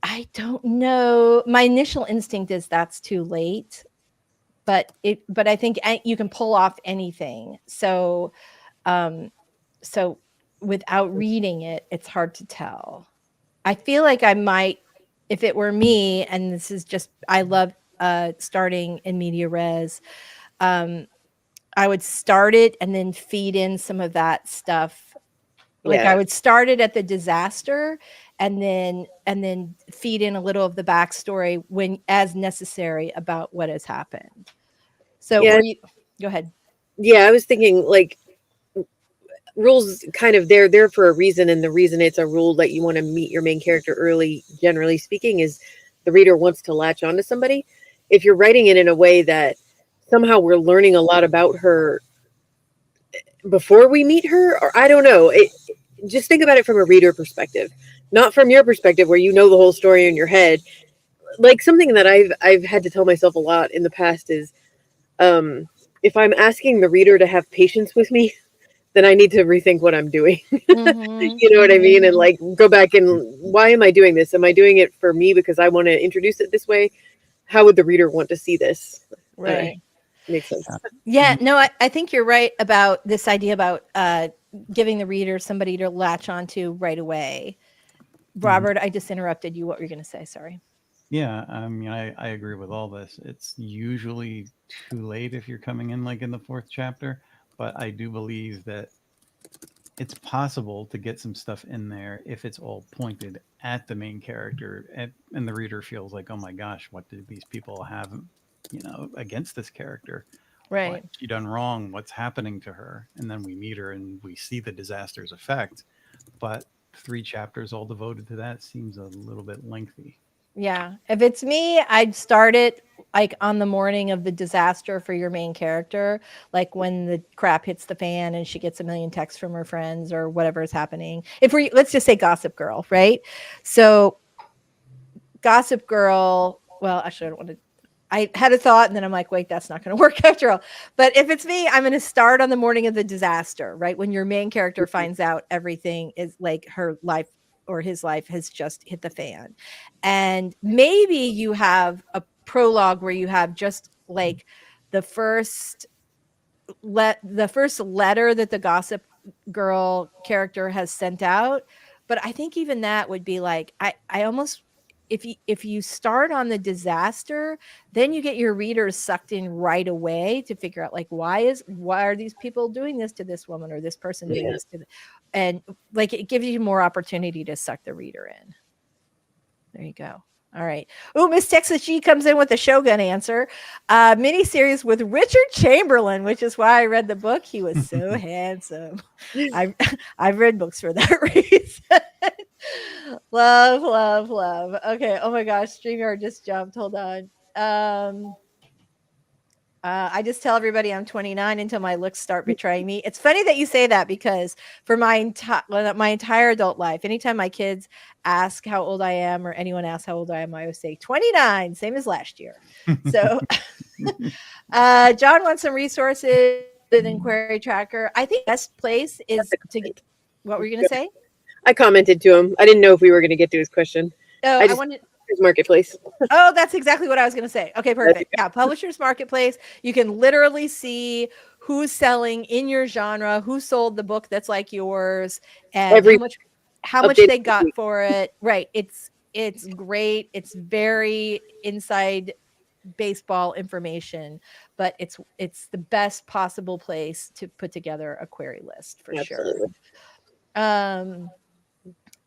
I don't know. My initial instinct is that's too late, but I think you can pull off anything. So, so without reading it, it's hard to tell. I feel like I might, if it were me, and this is just, I love starting in media res. I would start it and then feed in some of that stuff. Like I Yeah. would start it at the disaster and then feed in a little of the backstory when as necessary about what has happened. So Yeah. were you, go ahead. Yeah. I was thinking like rules kind of they're there for a reason, and the reason it's a rule that you want to meet your main character early, generally speaking, is the reader wants to latch onto somebody. If you're writing it in a way that somehow we're learning a lot about her before we meet her, or I don't know, just think about it from a reader perspective, not from your perspective where you know the whole story in your head. Like something that I've had to tell myself a lot in the past is, if I'm asking the reader to have patience with me, then I need to rethink what I'm doing. Mm-hmm, You know what I mean? And mm-hmm. like go back and why am I doing this? Am I doing it for me because I want to introduce it this way? How would the reader want to see this? Right. Makes sense. Yeah, no, I think you're right about this idea about giving the reader somebody to latch onto right away. Robert, I just interrupted you. What were you going to say? Sorry. Yeah, I mean, I agree with all this. It's usually too late if you're coming in like in the fourth chapter, but I do believe that it's possible to get some stuff in there if it's all pointed at the main character and the reader feels like, oh my gosh, what did these people have, against this character? What Right. she done wrong? What's happening to her? And then we meet her and we see the disaster's effect. But 3 chapters all devoted to that seems a little bit lengthy. Yeah. If it's me, I'd start it like on the morning of the disaster for your main character, like when the crap hits the fan and she gets a million texts from her friends or whatever is happening. If we, let's just say Gossip Girl, right? So Gossip Girl, well, actually, I don't want to. I had a thought and then I'm like, wait, that's not going to work after all. But if it's me, I'm going to start on the morning of the disaster, right? When your main character finds out everything is like her life or his life has just hit the fan. And maybe you have a prologue where you have just like the first the first letter that the Gossip Girl character has sent out. But I think even that would be like, I almost, if you start on the disaster, then you get your readers sucked in right away to figure out like why are these people doing this to this woman or this person doing Yeah. this to and like it gives you more opportunity to suck the reader in. There you go. All right. Oh, Miss Texas G comes in with a Shogun answer. Miniseries with Richard Chamberlain, which is why I read the book. He was so handsome. I've read books for that reason. Love. Okay. Oh my gosh, StreamYard just jumped. Hold on. I just tell everybody I'm 29 until my looks start betraying me. It's funny that you say that because for my entire adult life, anytime my kids ask how old I am or anyone asks how old I am, I always say 29, same as last year. So John wants some resources than Query Tracker. I think best place is to get, what were you going to say? I commented to him. I didn't know if we were going to get to his question. Oh, I just wanted his marketplace. Oh, that's exactly what I was going to say. Okay, perfect. Yeah, Publishers Marketplace. You can literally see who's selling in your genre, who sold the book that's like yours, and Every how much update they got for it. Right. It's great. It's very inside baseball information, but it's the best possible place to put together a query list for sure. Absolutely.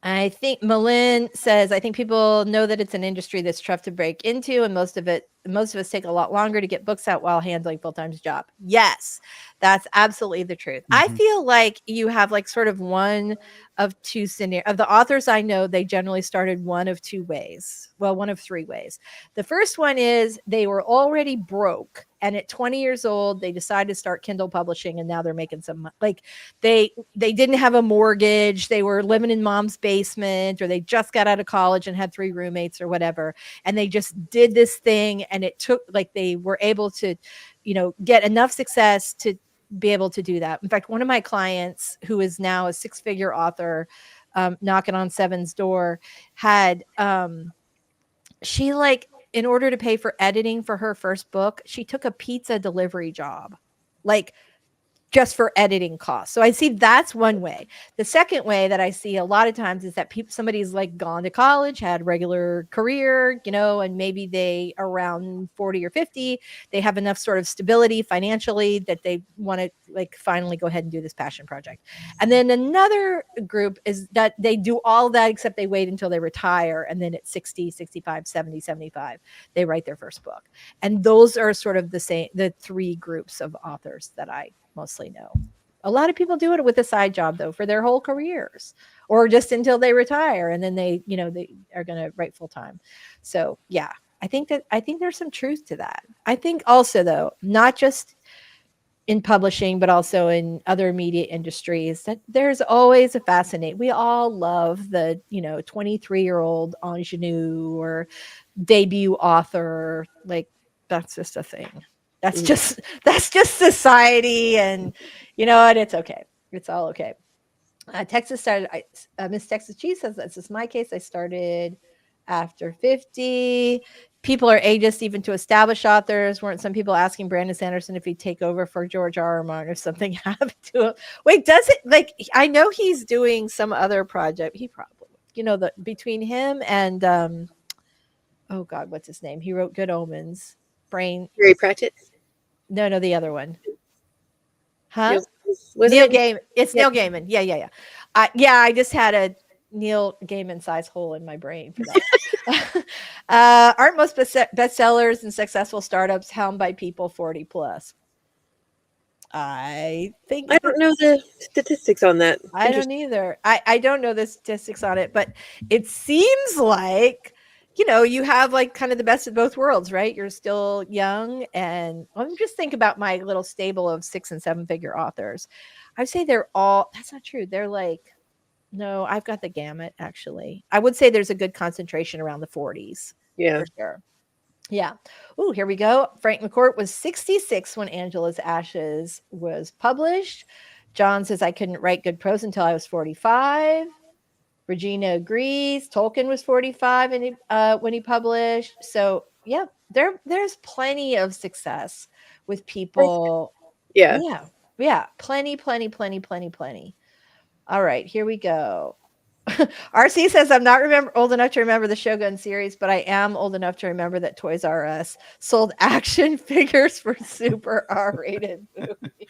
I think Malin says, I think people know that it's an industry that's tough to break into, and most of us take a lot longer to get books out while handling full-time job. Yes, that's absolutely the truth. I feel like you have like sort of one of two scenarios. Of the authors I know, they generally started one of two ways. Well, one of three ways. The first one is they were already broke, and at 20 years old, they decided to start Kindle publishing, and now they're making some like they didn't have a mortgage, they were living in mom's basement, or they just got out of college and had 3 roommates or whatever, and they just did this thing, and it took like they were able to get enough success to be able to do that. In fact, one of my clients, who is now a 6-figure author, knocking on Seven's door, had she like, in order to pay for editing for her first book, she took a pizza delivery job, like just for editing costs. So I see that's one way. The second way that I see a lot of times is that somebody's like gone to college, had a regular career, and maybe they around 40 or 50, they have enough sort of stability financially that they want to like finally go ahead and do this passion project. And then another group is that they do all that except they wait until they retire, and then at 60, 65, 70, 75, they write their first book. And those are sort of the 3 groups of authors that I mostly know. A lot of people do it with a side job though for their whole careers, or just until they retire, and then they are going to write full time. So yeah, I think there's some truth to that. I think also though, not just in publishing, but also in other media industries, that there's always a fascinate. We all love the 23-year-old ingenue or debut author. Like that's just a thing. That's just society, and you know what? It's okay. It's all okay. Texas started. Miss Texas Cheese says this is my case. I started after 50. People are ageist even to established authors. Weren't some people asking Brandon Sanderson if he'd take over for George R.R. Martin if something happened to him? Wait, does it? Like, I know he's doing some other project. He probably, between him and oh God, what's his name? He wrote Good Omens. Gary Pratchett. No, the other one. Huh? Neil Gaiman. It's Neil Gaiman. Yeah. I just had a Neil Gaiman size hole in my brain for that. Aren't most bestsellers and successful startups helmed by people 40 plus? I think I don't know the statistics on that. I don't either. I don't know the statistics on it, but it seems like you have like kind of the best of both worlds, right? You're still young, and I'm just think about my little stable of 6 and 7-figure authors. I would say that's not true. They're like, no, I've got the gamut actually. I would say there's a good concentration around the 40s. Yeah. For sure. Yeah. Oh, here we go. Frank McCourt was 66 when Angela's Ashes was published. John says, I couldn't write good prose until I was 45. Regina agrees. Tolkien was 45 when he published. So yeah, there's plenty of success with people. Yeah. Yeah. Plenty. All right, here we go. RC says, I'm not old enough to remember the Shogun series, but I am old enough to remember that Toys R Us sold action figures for super R-rated movies.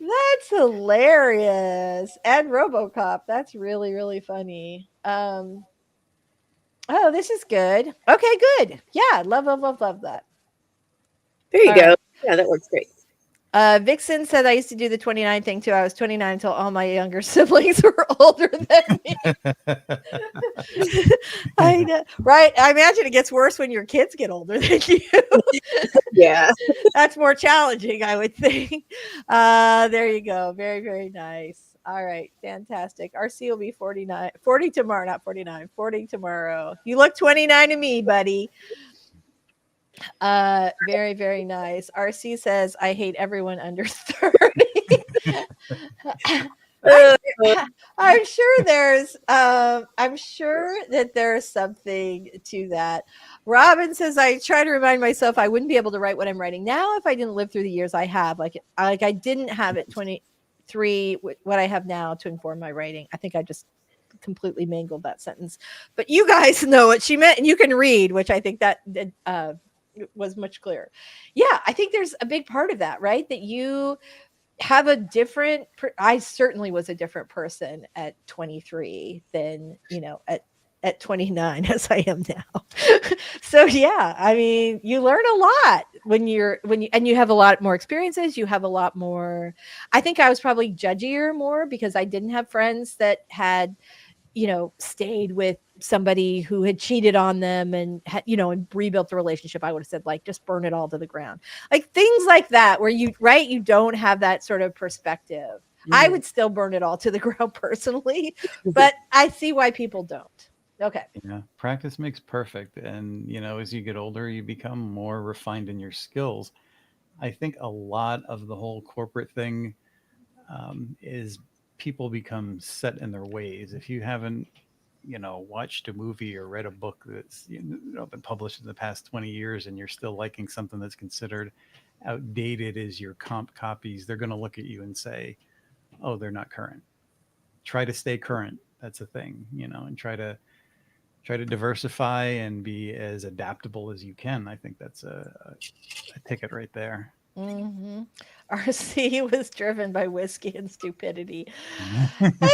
That's hilarious. And RoboCop. That's really, really funny. Oh, this is good. Okay, good. Yeah, love that. There you go. Right. Yeah, that works great. Vixen said, I used to do the 29 thing too. I was 29 until all my younger siblings were older than me. I know, right? I imagine it gets worse when your kids get older than you. Yeah. That's more challenging, I would think. There you go. Very, very nice. All right. Fantastic. RC will be 40 tomorrow, not 49, 40 tomorrow. You look 29 to me, buddy. Very, very nice. RC says, I hate everyone under 30. I'm sure that there's something to that. Robin says, I try to remind myself I wouldn't be able to write what I'm writing now if I didn't live through the years I have. Like I didn't have at 23 what I have now to inform my writing. I think I just completely mangled that sentence. But you guys know what she meant, and you can read, which I think that was much clearer. Yeah, I think there's a big part of that, right? That you have a different I certainly was a different person at 23 than, at 29 as I am now. So yeah, I mean, you learn a lot and you have a lot more experiences, you have a lot more. I think I was probably judgier more because I didn't have friends that had, stayed with somebody who had cheated on them and had, and rebuilt the relationship. I would have said, like, just burn it all to the ground. Like things like that, where you don't have that sort of perspective. I would still burn it all to the ground personally, but I see why people don't. Okay. Yeah, practice makes perfect. And, as you get older, you become more refined in your skills. I think a lot of the whole corporate thing is people become set in their ways. If you haven't, watched a movie or read a book that's been published in the past 20 years and you're still liking something that's considered outdated as your comp copies, they're going to look at you and say, oh, they're not current. Try to stay current. That's a thing, and try to diversify and be as adaptable as you can. I think that's a ticket right there. Mm-hmm. RC was driven by whiskey and stupidity.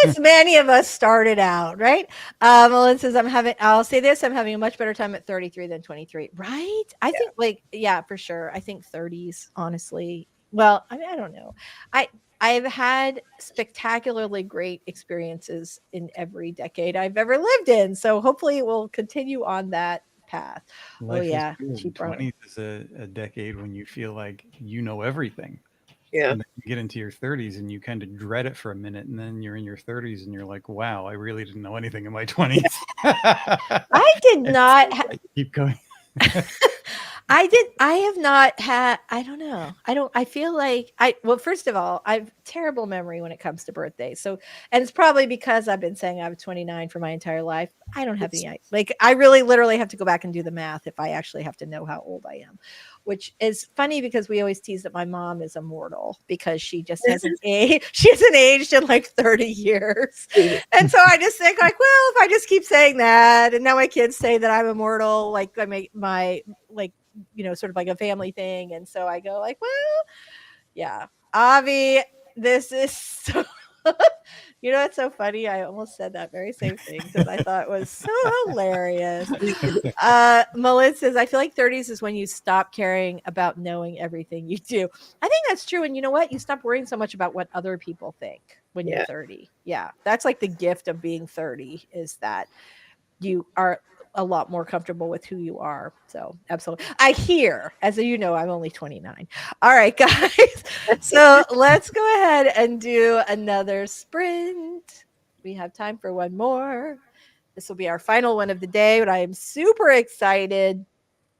As many of us started out, right? Melissa says, I'll say this, I'm having a much better time at 33 than 23. Right? I think, like, yeah, for sure. I think 30s, honestly. Well, I mean, I don't know. I, I've had spectacularly great experiences in every decade I've ever lived in. So hopefully it will continue on that path. Oh, Life is yeah. good. Cheap Roman. 20s is a decade when you feel like you know everything. Yeah. And then you get into your 30s and you kind of dread it for a minute. And then you're in your 30s and you're like, wow, I really didn't know anything in my 20s. I did not. Keep going. I have not had, I don't know. I feel like well, first of all, I've terrible memory when it comes to birthdays. So, and it's probably because I've been saying I was 29 for my entire life. I don't have any, like, I really literally have to go back and do the math if I actually have to know how old I am, which is funny because we always tease that my mom is immortal because she just hasn't aged. She hasn't aged in like 30 years. And so I just think, like, well, if I just keep saying that, and now my kids say that I'm immortal, like I make my, like, sort of like a family thing. And so I go like, well, yeah, Avi, this is so, it's so funny. I almost said that very same thing because I thought it was so hilarious. Melissa says, I feel like 30s is when you stop caring about knowing everything you do. I think that's true. And you know what? You stop worrying so much about what other people think when you're 30. Yeah. That's like the gift of being 30 is that you are a lot more comfortable with who you are. So absolutely. I hear, as you know, I'm only 29. All right, guys. So let's go ahead and do another sprint. We have time for one more. This will be our final one of the day, but I am super excited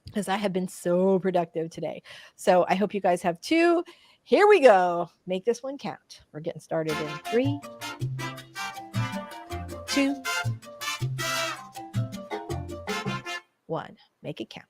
because I have been so productive today. So I hope you guys have too. Here we go. Make this one count. We're getting started in 3, 2, 1. Make it count.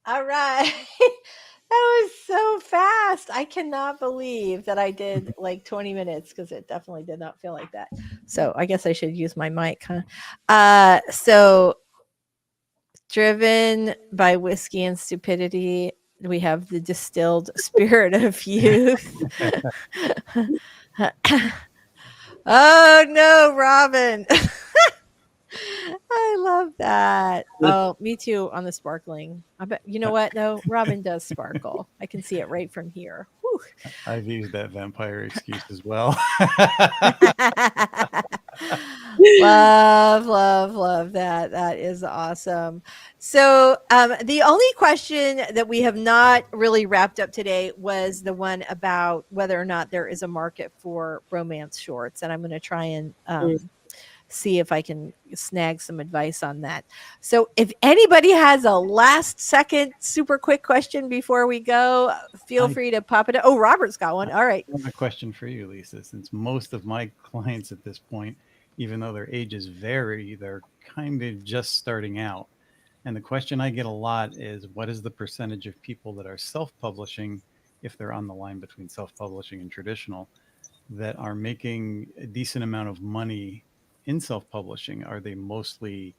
All right. That was so fast. I cannot believe that I did like 20 minutes because it definitely did not feel like that. So I guess I should use my mic, huh? So driven by whiskey and stupidity, we have the distilled spirit of youth. Oh no, Robin. I love that. Oh, me too on the sparkling. I bet you know what though? Robin does sparkle. I can see it right from here. Whew. I've used that vampire excuse as well. love that. That is awesome. So the only question that we have not really wrapped up today was the one about whether or not there is a market for romance shorts, and I'm going to try and see if I can snag some advice on that. So if anybody has a last second super quick question before we go, feel free to pop it up. Oh, Robert's got one. All right. I have a question for you, Lisa. Since most of my clients at this point, even though their ages vary, they're kind of just starting out. And the question I get a lot is, what is the percentage of people that are self-publishing, if they're on the line between self-publishing and traditional, that are making a decent amount of money in self-publishing? Are they mostly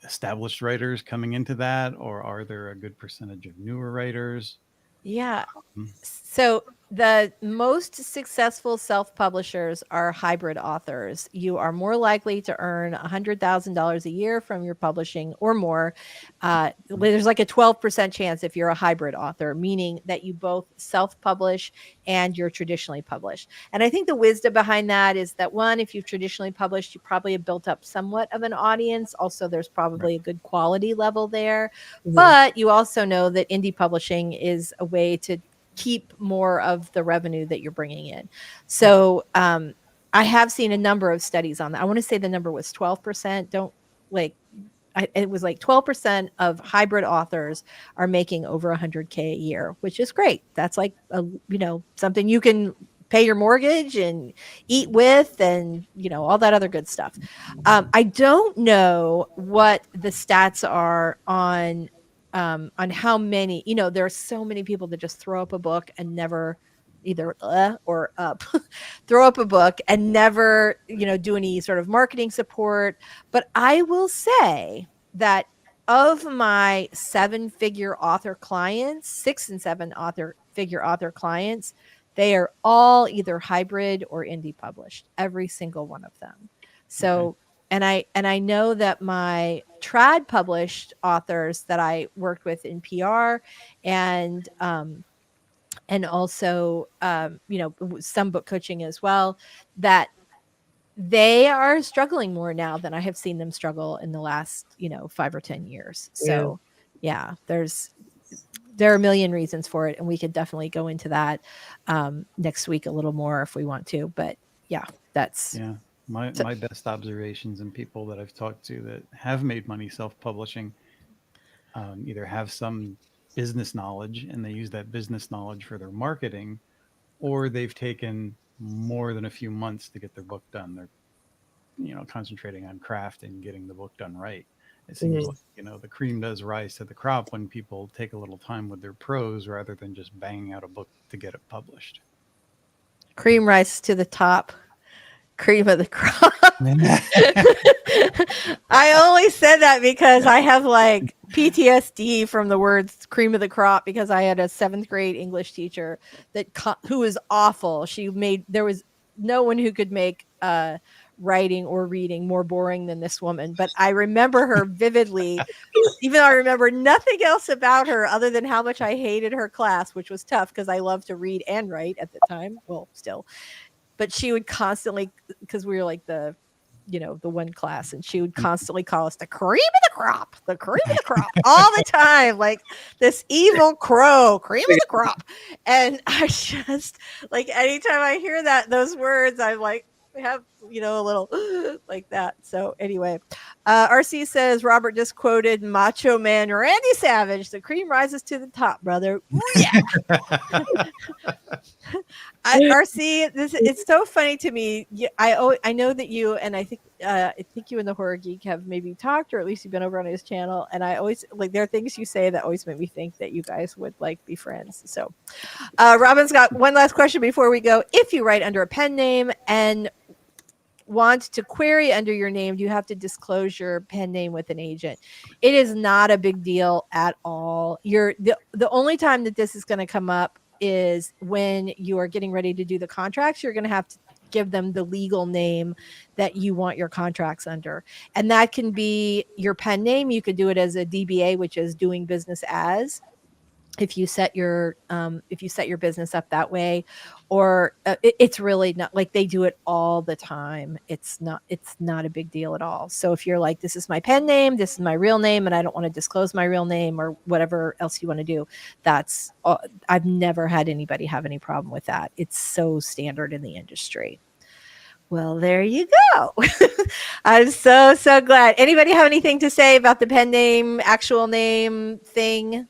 established writers coming into that, or are there a good percentage of newer writers? Yeah. So the most successful self-publishers are hybrid authors. You are more likely to earn $100,000 a year from your publishing or more. There's like a 12% chance if you're a hybrid author, meaning that you both self-publish and you're traditionally published. And I think the wisdom behind that is that, one, if you've traditionally published, you probably have built up somewhat of an audience. Also, there's probably a good quality level there. Mhm. But you also know that indie publishing is a way to keep more of the revenue that you're bringing in. So I have seen a number of studies on that. I want to say the number was 12%. It was like 12% of hybrid authors are making over 100K a year, which is great. That's like something you can pay your mortgage and eat with, and all that other good stuff. I don't know what the stats are on how many. There are so many people that just throw up a book and never either or up throw up a book and never do any sort of marketing support. But I will say that of my 7-figure author clients, 6 and 7 figure author clients, they are all either hybrid or indie published, every single one of them. So and I know that my trad published authors that I worked with in PR and also some book coaching as well, that they are struggling more now than I have seen them struggle in the last 5 or 10 years. So yeah, there are a million reasons for it, and we could definitely go into that next week a little more if we want to. But yeah, that's my best observations and people that I've talked to that have made money self-publishing either have some business knowledge and they use that business knowledge for their marketing, or they've taken more than a few months to get their book done. They're concentrating on craft and getting the book done right. It seems like the cream does rise to the crop when people take a little time with their prose rather than just banging out a book to get it published. Cream rises to the top. Cream of the crop. I only said that because I have like PTSD from the words cream of the crop, because I had a 7th grade English teacher who was awful. There was no one who could make writing or reading more boring than this woman. But I remember her vividly, even though I remember nothing else about her other than how much I hated her class, which was tough because I loved to read and write at the time. Well, still. But she would constantly, because we were like the one class, and she would constantly call us the cream of the crop all the time, like this evil crow, cream of the crop. And I just like, anytime I hear those words, I'm like, have a little like that. So anyway, RC says Robert just quoted Macho Man Randy Savage, the cream rises to the top, brother. Yeah. RC, it's so funny to me. I know that you, and I think I think you and the Horror Geek have maybe talked, or at least you've been over on his channel. And I always like there are things you say that always make me think that you guys would like be friends. So, Robin's got one last question before we go. If you write under a pen name and want to query under your name, you have to disclose your pen name with an agent. It is not a big deal at all. The only time that this is going to come up is when you are getting ready to do the contracts. You're going to have to give them the legal name that you want your contracts under. And that can be your pen name. You could do it as a DBA, which is doing business as, if you set your business up that way, or it's really not like they do it all the time. It's not a big deal at all. So if you're like, this is my pen name, this is my real name, and I don't want to disclose my real name, or whatever else you want to do, that's I've never had anybody have any problem with that. It's so standard in the industry. Well, there you go. I'm so glad. Anybody have anything to say about the pen name, actual name thing?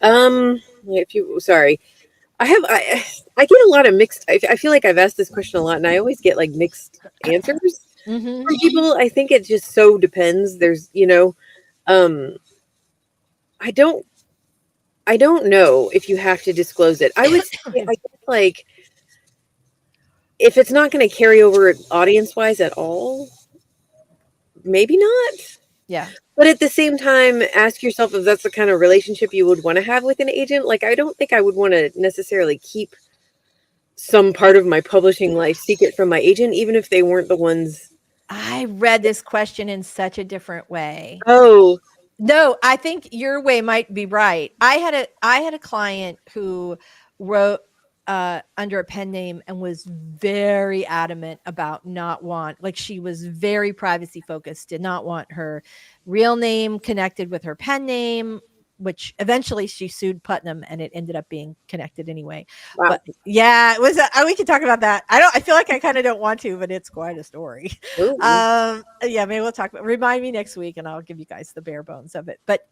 Sorry, I get a lot of mixed. I feel like I've asked this question a lot, and I always get like mixed answers from people. I think it just so depends. There's, I don't know if you have to disclose it. I would say, I guess, like, if it's not going to carry over audience wise at all, maybe not. Yeah. But at the same time, ask yourself if that's the kind of relationship you would want to have with an agent. Like, I don't think I would want to necessarily keep some part of my publishing life secret from my agent, even if they weren't the ones. I read this question in such a different way. Oh, no, I think your way might be right. I had a client who wrote under a pen name and was very adamant about she was very privacy focused, did not want her real name connected with her pen name, which eventually she sued Putnam and it ended up being connected anyway. wow. But yeah, it was, we could talk about that. I feel like I kind of don't want to, but it's quite a story. Yeah, maybe we'll talk about, remind me next week and I'll give you guys the bare bones of it. But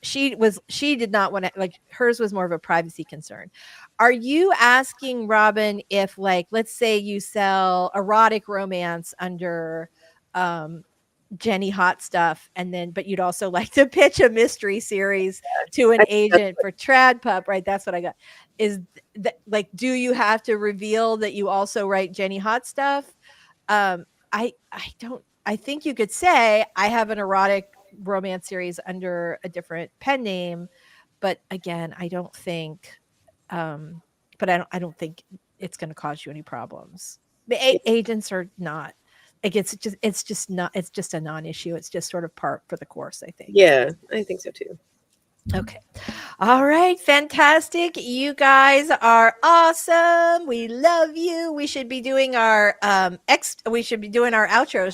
she did not want to, like, hers was more of a privacy concern. Are you asking, Robin, if, like, let's say you sell erotic romance under Jenny Hot Stuff, but you'd also like to pitch a mystery series to an agent for Trad Pup, right? That's what I got. Is that, like, do you have to reveal that you also write Jenny Hot Stuff? I think you could say I have an erotic romance series under a different pen name, but again, I don't think it's going to cause you any problems. Agents are not. Like, it's just a non-issue. It's just sort of par for the course, I think. Yeah, I think so too. Okay. All right. Fantastic. You guys are awesome. We love you. We should be doing our outros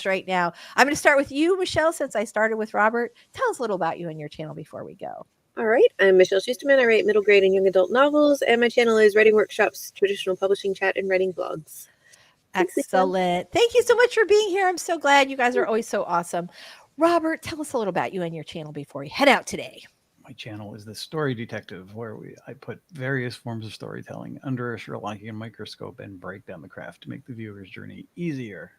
right now. I'm going to start with you, Michelle, since I started with Robert. Tell us a little about you and your channel before we go. All right. I'm Michelle Schusterman. I write middle grade and young adult novels, and my channel is Writing Workshops, Traditional Publishing Chat, and Writing Blogs. Excellent. Thank you so much for being here. I'm so glad. You guys are always so awesome. Robert, tell us a little about you and your channel before you head out today. My channel is the Story Detective, where I put various forms of storytelling under a Sherlockian microscope and break down the craft to make the viewer's journey easier.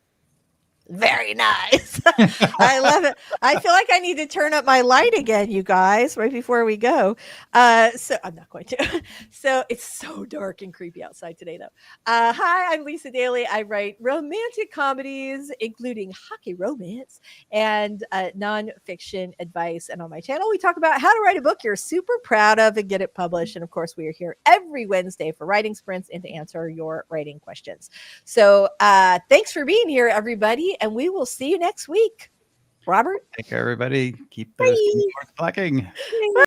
Very nice. I love it. I feel like I need to turn up my light again, you guys, right before we go. So I'm not going to. So it's so dark and creepy outside today, though. Hi, I'm Lisa Daly. I write romantic comedies, including hockey romance and nonfiction advice. And on my channel, we talk about how to write a book you're super proud of and get it published. And of course, we are here every Wednesday for writing sprints and to answer your writing questions. So thanks for being here, everybody. And we will see you next week. Robert? Take care, everybody. Keep those keyboards clacking.